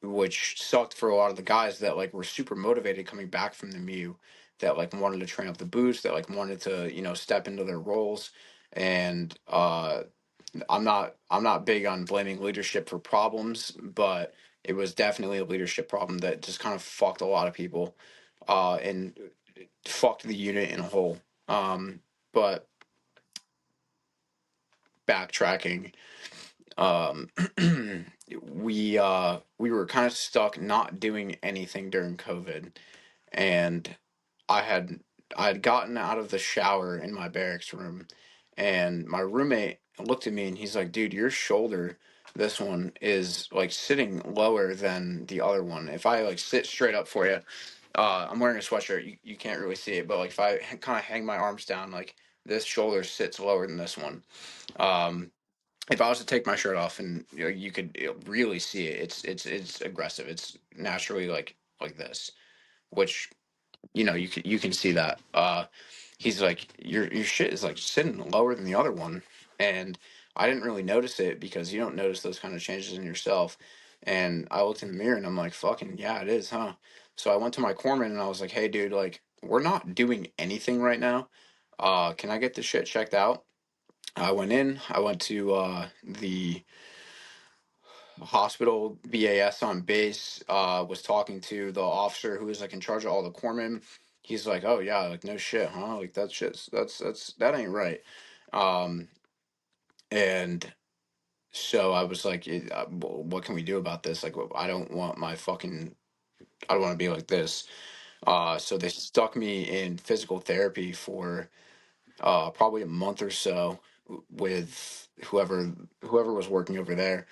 which sucked for a lot of the guys that like were super motivated coming back from the Mew, that like wanted to train up the boots, that like wanted to step into their roles. And I'm not big on blaming leadership for problems, but it was definitely a leadership problem that just kind of fucked a lot of people, and fucked the unit in a whole. But backtracking, um we were kind of stuck not doing anything during COVID, and I had I had gotten out of the shower in my barracks room, and my roommate looked at me and he's like, "Dude, your shoulder, this one is like sitting lower than the other one. If I like sit straight up for you, I'm wearing a sweatshirt. You can't really see it, but like if I kind of hang my arms down, like this shoulder sits lower than this one. Um, if I was to take my shirt off and you could really see it, it's aggressive. It's naturally like this, which you can see that. He's like your shit is like sitting lower than the other one, and I didn't really notice it because you don't notice those kind of changes in yourself. And I looked in the mirror and I'm like, fucking yeah, it is, huh? So I went to my corpsman and I was like, hey, dude, like we're not doing anything right now. Can I get this shit checked out? I went in. I went to the hospital BAS on base, was talking to the officer who was like in charge of all the corpsmen. He's like, "Oh yeah, like no shit, huh? Like that shit's that ain't right." Um, and so I was like, "What can we do about this? Like, I don't want my fucking, I don't want to be like this." So they stuck me in physical therapy for probably a month or so with whoever was working over there,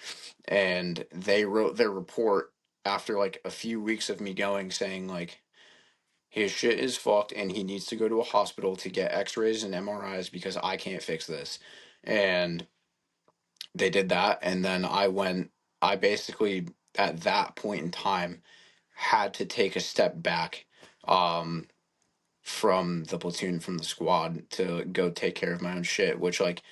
and they wrote their report after like a few weeks of me going, saying like his shit is fucked and he needs to go to a hospital to get x-rays and MRIs because I can't fix this. And they did that, and then I basically at that point in time had to take a step back, um from the platoon, from the squad, to go take care of my own shit, which like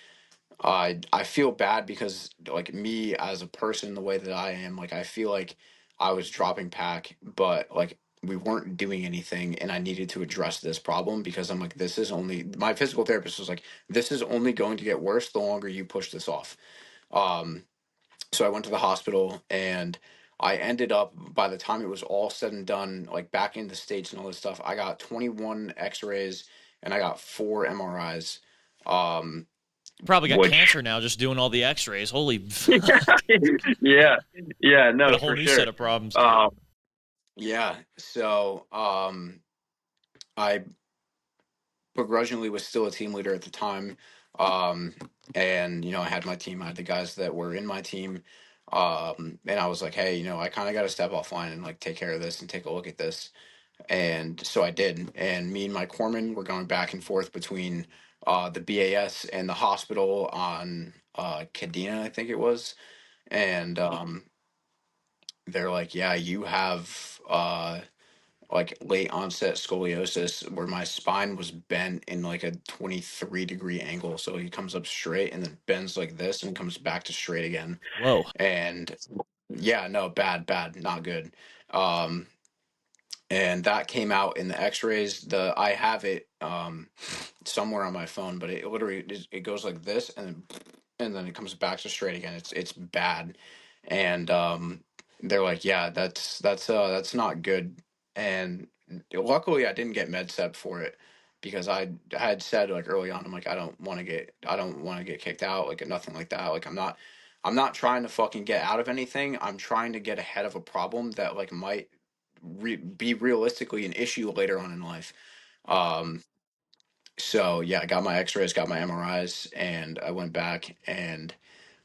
I feel bad because like me as a person, the way that I am, like I feel like I was dropping pack, but like we weren't doing anything, and I needed to address this problem because I'm like, this is only, my physical therapist was like, this is only going to get worse the longer you push this off. Um, so I went to the hospital, and I ended up, by the time it was all said and done, like back in the States and all this stuff, I got 21 x-rays and I got 4 MRIs. Um, Probably got Which, cancer now just doing all the X-rays. Holy, yeah, yeah, got no, a whole for new sure. set of problems. yeah, so I begrudgingly was still a team leader at the time. Um, and I had my team, I had the guys that were in my team. And I was like, hey, I kind of got to step offline and like take care of this and take a look at this. And so I did. And me and my corpsman were going back and forth between the BAS and the hospital on Kadena, I think it was. And they're like, yeah, you have like late onset scoliosis where my spine was bent in like a 23-degree angle. So he comes up straight and then bends like this and comes back to straight again. Whoa. And yeah, no, bad, not good. Um, and that came out in the x-rays. I have it somewhere on my phone, but it literally it goes like this, and then it comes back to straight again. It's bad. And they're like, yeah, that's not good. And luckily I didn't get med sep for it, because I had said like early on, I'm like, I don't want to get kicked out, like nothing like that. Like I'm not trying to fucking get out of anything. I'm trying to get ahead of a problem that like might be realistically an issue later on in life. Um, so yeah, I got my X-rays, got my MRIs, and I went back, and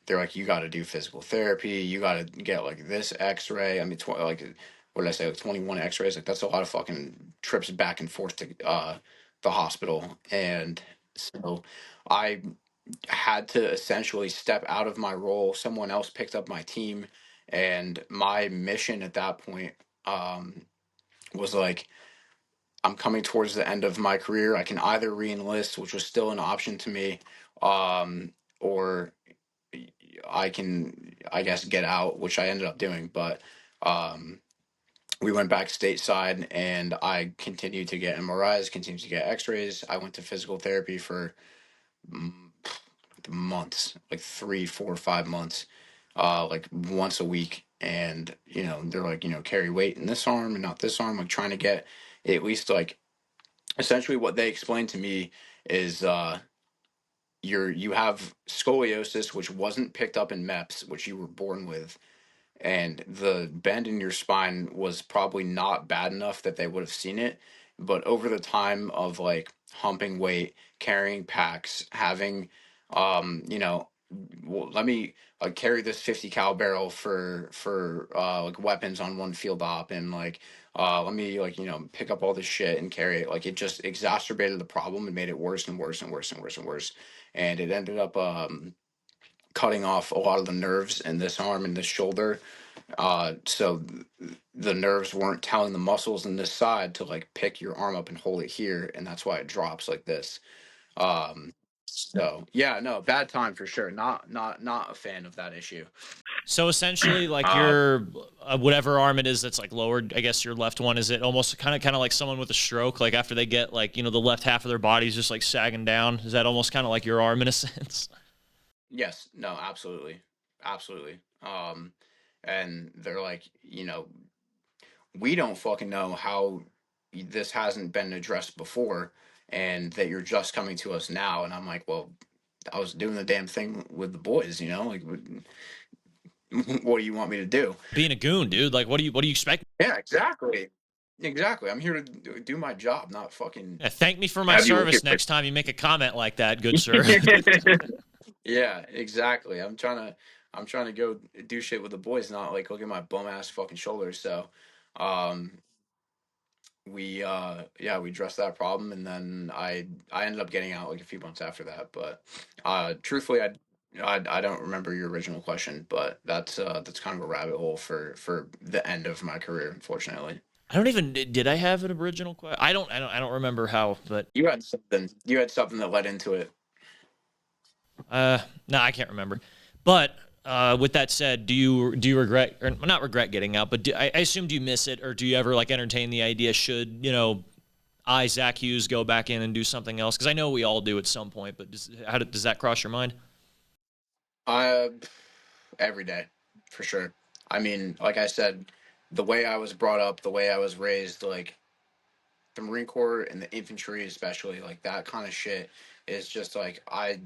they're like, you got to do physical therapy. You got to get like this X-ray. I mean, like what did I say? Like 21 X-rays. Like that's a lot of fucking trips back and forth to the hospital. And so I had to essentially step out of my role. Someone else picked up my team, and my mission at that point um, was like, I'm coming towards the end of my career. I can either re-enlist, which was still an option to me, or I can, I guess, get out, which I ended up doing. But um, we went back stateside, and I continued to get MRIs, continued to get X-rays. I went to physical therapy for mm, months, like 3, 4, 5 months, like once a week. And they're like, carry weight in this arm and not this arm, like trying to get at least like, essentially what they explained to me is you have scoliosis, which wasn't picked up in MEPS, which you were born with, and the bend in your spine was probably not bad enough that they would have seen it. But over the time of like humping weight, carrying packs, having well, let me carry this 50 cal barrel for like weapons on one field op, and like let me like pick up all this shit and carry it, like it just exacerbated the problem and made it worse and worse and worse and worse and worse. And it ended up cutting off a lot of the nerves in this arm and this shoulder. So the nerves weren't telling the muscles in this side to like pick your arm up and hold it here, and that's why it drops like this. Um, so yeah, no, bad time for sure. Not a fan of that issue. So essentially, like uh, your whatever arm it is that's like lowered, I guess your left one, is it almost kind of like someone with a stroke? Like after they get like the left half of their body's just like sagging down. Is that almost kind of like your arm in a sense? Yes, no, absolutely, absolutely. and they're like, we don't fucking know how this hasn't been addressed before, and that you're just coming to us now. And I'm like, well, I was doing the damn thing with the boys, like, what do you want me to do? Being a goon, dude. Like, what do you expect? Yeah, exactly. I'm here to do my job, not fucking Yeah, thank me for my Have you look service at next time you make a comment like that, good sir. Yeah, exactly. I'm trying to go do shit with the boys, not like look at my bum ass fucking shoulders. So um we addressed that problem, and then I ended up getting out like a few months after that. But truthfully, I don't remember your original question, but that's kind of a rabbit hole for the end of my career, unfortunately. I don't even did I have an original question? I don't remember how, but You had something that led into it. no, I can't remember. But with that said, do you regret or not regret getting out? But I assume, do you miss it, or do you ever like entertain the idea? Should Zach Hughes go back in and do something else? Because I know we all do at some point. But does that cross your mind? I Every day, for sure. I mean, like I said, the way I was brought up, the way I was raised, like the Marine Corps and the infantry, especially, like that kind of shit is just like I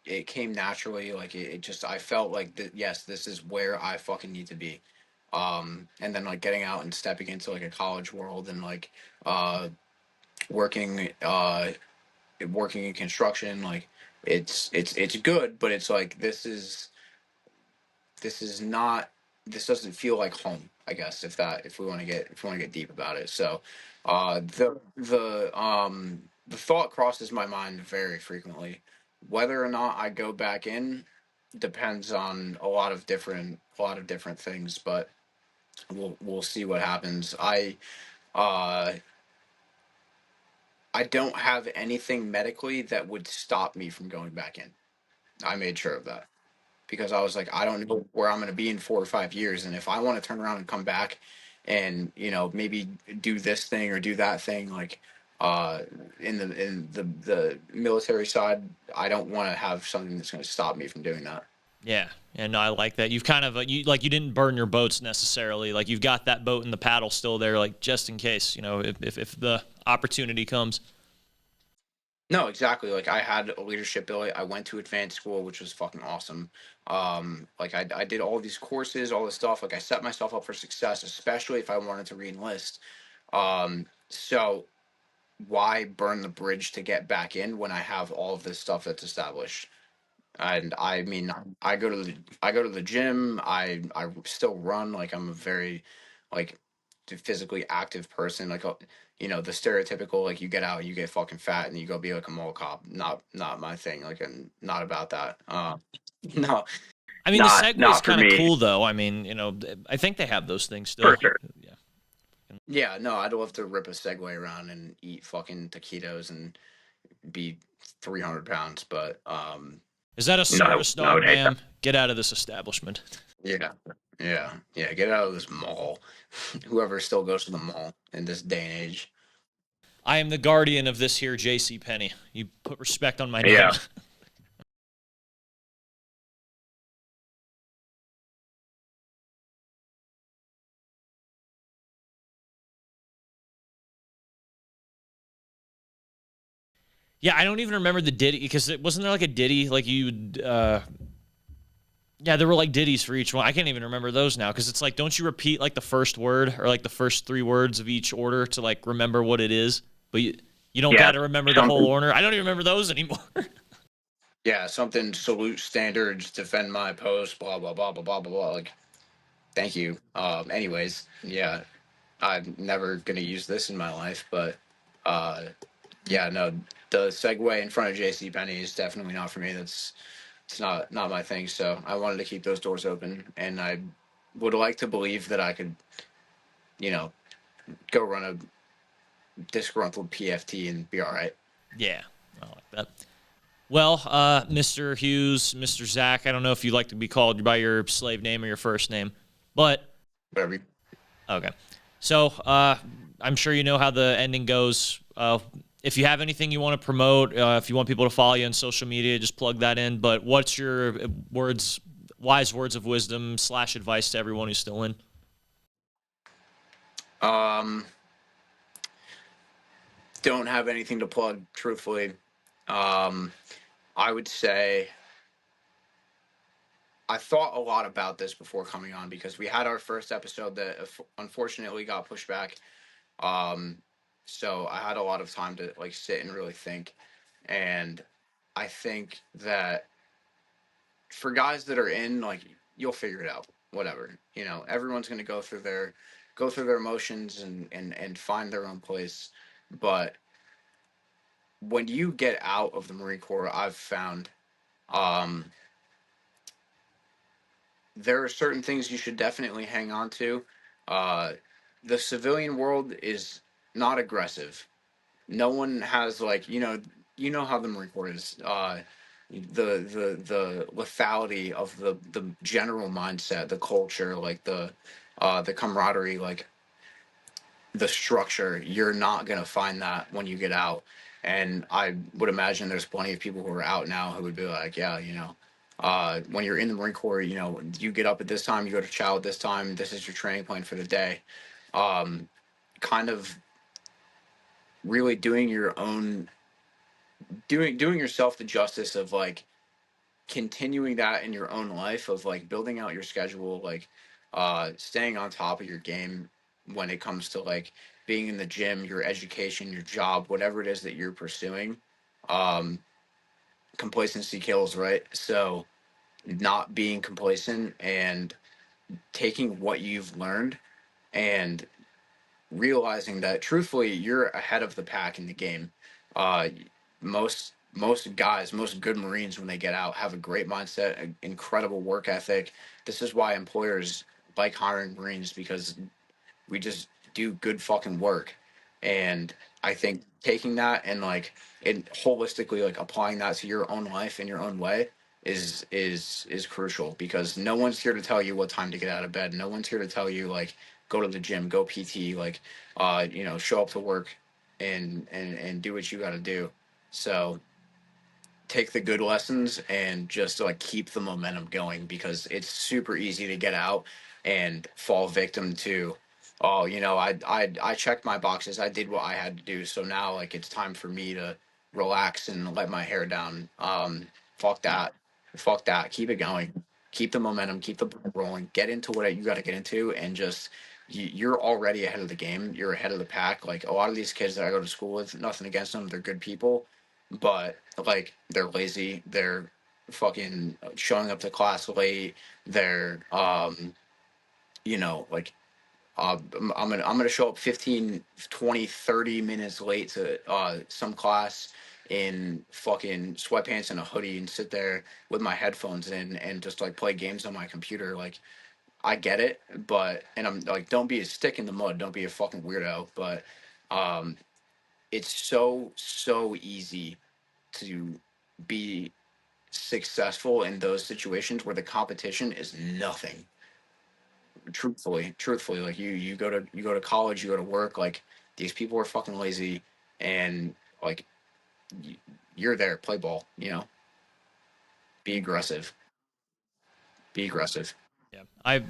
it came naturally. Like it just I felt like yes, this is where I fucking need to be. And then like getting out and stepping into like a college world and like uh working working in construction, like it's good, but it's like this is not this doesn't feel like home, I guess, if we want to get deep about it. So the thought crosses my mind very frequently. Whether or not I go back in depends on a lot of different things, but we'll see what happens. Uh I don't have anything medically that would stop me from going back in. I made sure of that, because I was like, I don't know where I'm going to be in 4 or 5 years, and if I want to turn around and come back, and maybe do this thing or do that thing, like uh, in the military side, I don't want to have something that's going to stop me from doing that. Yeah, and I like that. You've kind of you didn't burn your boats necessarily. Like you've got that boat and the paddle still there, like just in case, if the opportunity comes. No, exactly. Like I had a leadership ability. I went to advanced school, which was fucking awesome. Like I did all these courses, all this stuff. Like I set myself up for success, especially if I wanted to re-enlist. So why burn the bridge to get back in when I have all of this stuff that's established? And I mean, I go to the gym. I still run. Like I'm a very like physically active person. Like the stereotypical, like you get out, you get fucking fat, and you go be like a mall cop. Not my thing. Like, and not about that. No. I mean, the Segway's not for kind of me. cool though. I mean, I think they have those things still. For sure. Yeah. Yeah, no, I'd love to rip a Segway around and eat fucking taquitos and be 300 pounds, but Is that a service No, I dog, would hate ma'am? Get out of this establishment. yeah, yeah, get out of this mall. Whoever still goes to the mall in this day and age. I am the guardian of this here J.C. Penney. You put respect on my name. Yeah. Yeah, I don't even remember the ditty because it wasn't there like a ditty like you would. Yeah, there were like ditties for each one. I can't even remember those now because it's like, don't you repeat like the first word or like the first three words of each order to like remember what it is? But you don't Yeah, got to remember the whole order. I don't even remember those anymore. Yeah, something salute standards, defend my post, blah blah blah blah blah blah blah. Like, thank you. Anyways, yeah, I'm never gonna use this in my life, but uh, yeah, no, the segue in front of JC Penney is definitely not for me. It's not my thing. So I wanted to keep those doors open, and I would like to believe that I could, you know, go run a disgruntled PFT and be all right. Yeah, I like that. Well, Mr. Hughes, Mr. Zach, I don't know if you like to be called by your slave name or your first name, but Whatever. okay. So I'm sure you know how the ending goes. If you have anything you want to promote, if you want people to follow you on social media, just plug that in. But what's your words wise words of wisdom / advice to everyone who's still in? Um, don't have anything to plug, truthfully. Um, I would say I thought a lot about this before coming on because we had our first episode that unfortunately got pushed back. Um, so I had a lot of time to like sit and really think. And I think that for guys that are in, like, you'll figure it out. Whatever. You know, everyone's gonna go through their emotions and find their own place. But when you get out of the Marine Corps, I've found um there are certain things you should definitely hang on to. Uh, the civilian world is not aggressive. No one has like you know how the Marine Corps is. The lethality of the general mindset, the culture, like the camaraderie, like the structure. You're not gonna find that when you get out. And I would imagine there's plenty of people who are out now who would be like, yeah, when you're in the Marine Corps, you get up at this time, you go to chow at this time. This is your training plan for the day. Um, Kind of really doing yourself the justice of like continuing that in your own life of like building out your schedule, like staying on top of your game when it comes to like being in the gym, your education, your job, whatever it is that you're pursuing. um Complacency kills, right? So not being complacent and taking what you've learned and realizing that truthfully you're ahead of the pack in the game. Uh, most guys, most good Marines when they get out have a great mindset, an incredible work ethic. This is why employers like hiring Marines because we just do good fucking work. And I think taking that and like and holistically like applying that to your own life in your own way is crucial because no one's here to tell you what time to get out of bed. No one's here to tell you like go to the gym, go PT, like show up to work and do what you got to do. So take the good lessons and just like keep the momentum going because it's super easy to get out and fall victim to, oh, I checked my boxes, I did what I had to do, so now like it's time for me to relax and let my hair down. Fuck that. Fuck that. Keep it going. Keep the momentum, keep the ball rolling, get into what you got to get into, and just you're already ahead of the game. You're ahead of the pack. Like a lot of these kids that I go to school with, nothing against them, they're good people, but like they're lazy, they're fucking showing up to class late, they're like I'm gonna show up 15, 20, 30 minutes late to some class in fucking sweatpants and a hoodie and sit there with my headphones in and just like play games on my computer. Like I get it, but and I'm like, don't be a stick in the mud, don't be a fucking weirdo, but um it's so easy to be successful in those situations where the competition is nothing. Truthfully, like you go to college, you go to work, like these people are fucking lazy, and like y- you're there, play ball, be aggressive, be aggressive. I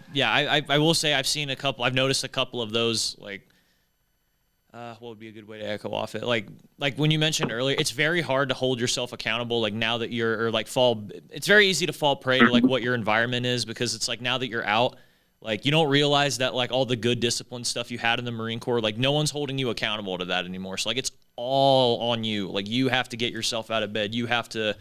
will say I've seen a couple. I've noticed a couple of those. Like, what would be a good way to echo off it? Like when you mentioned earlier, it's very hard to hold yourself accountable. Like now that you're or like fall, it's very easy to fall prey to like what your environment is because it's like now that you're out, like you don't realize that like all the good discipline stuff you had in the Marine Corps, like no one's holding you accountable to that anymore. So like it's all on you. Like you have to get yourself out of bed. You have to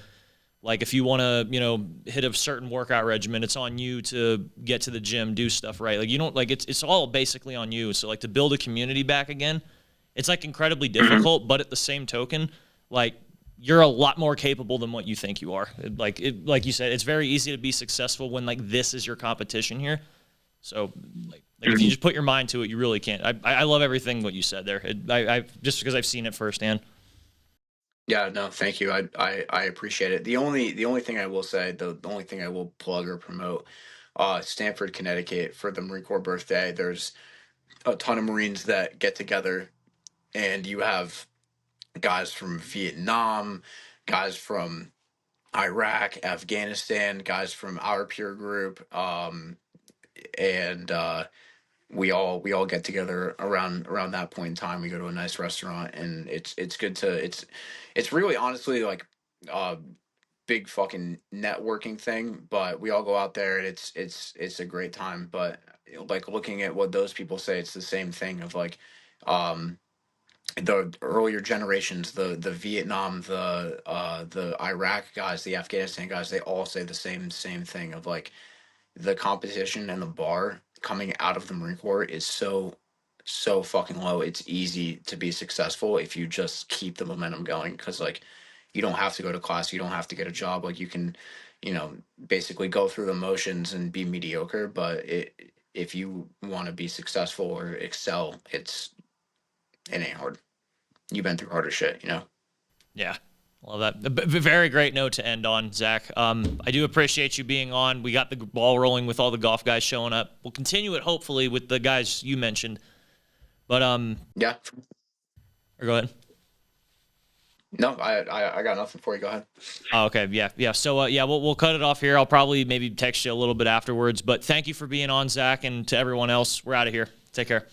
like if you want to, hit a certain workout regimen, it's on you to get to the gym, do stuff right. Like you don't like it's all basically on you. So like to build a community back again, it's like incredibly difficult, but at the same token, like you're a lot more capable than what you think you are. Like you said, it's very easy to be successful when like this is your competition here. So like if you just put your mind to it, you really can't. I love everything what you said there. I just because I've seen it firsthand. Yeah, no, thank you. I appreciate it. The only thing I will say, the only thing I will plug or promote, Stanford, Connecticut for the Marine Corps birthday. There's a ton of Marines that get together, and you have guys from Vietnam, guys from Iraq, Afghanistan, guys from our peer group, and we all get together around that point in time. We go to a nice restaurant, and it's good to it's really honestly like a big fucking networking thing. But we all go out there, and it's a great time. But like looking at what those people say, it's the same thing of like. The earlier generations, the Vietnam, the Iraq guys, the Afghanistan guys, they all say the same thing of like the competition and the bar coming out of the Marine Corps is so fucking low. It's easy to be successful if you just keep the momentum going because like you don't have to go to class, you don't have to get a job. Like you can, basically go through the motions and be mediocre. But if you want to be successful or excel, it ain't hard. You've been through harder shit, you know. Yeah. Love that. Very great note to end on, Zach. I do appreciate you being on. We got the ball rolling with all the golf guys showing up. We'll continue it hopefully with the guys you mentioned. But Yeah. or go ahead. No, I got nothing for you. Go ahead. Oh, okay. Yeah. So yeah, we'll cut it off here. I'll probably maybe text you a little bit afterwards. But thank you for being on, Zach, and to everyone else. We're out of here. Take care.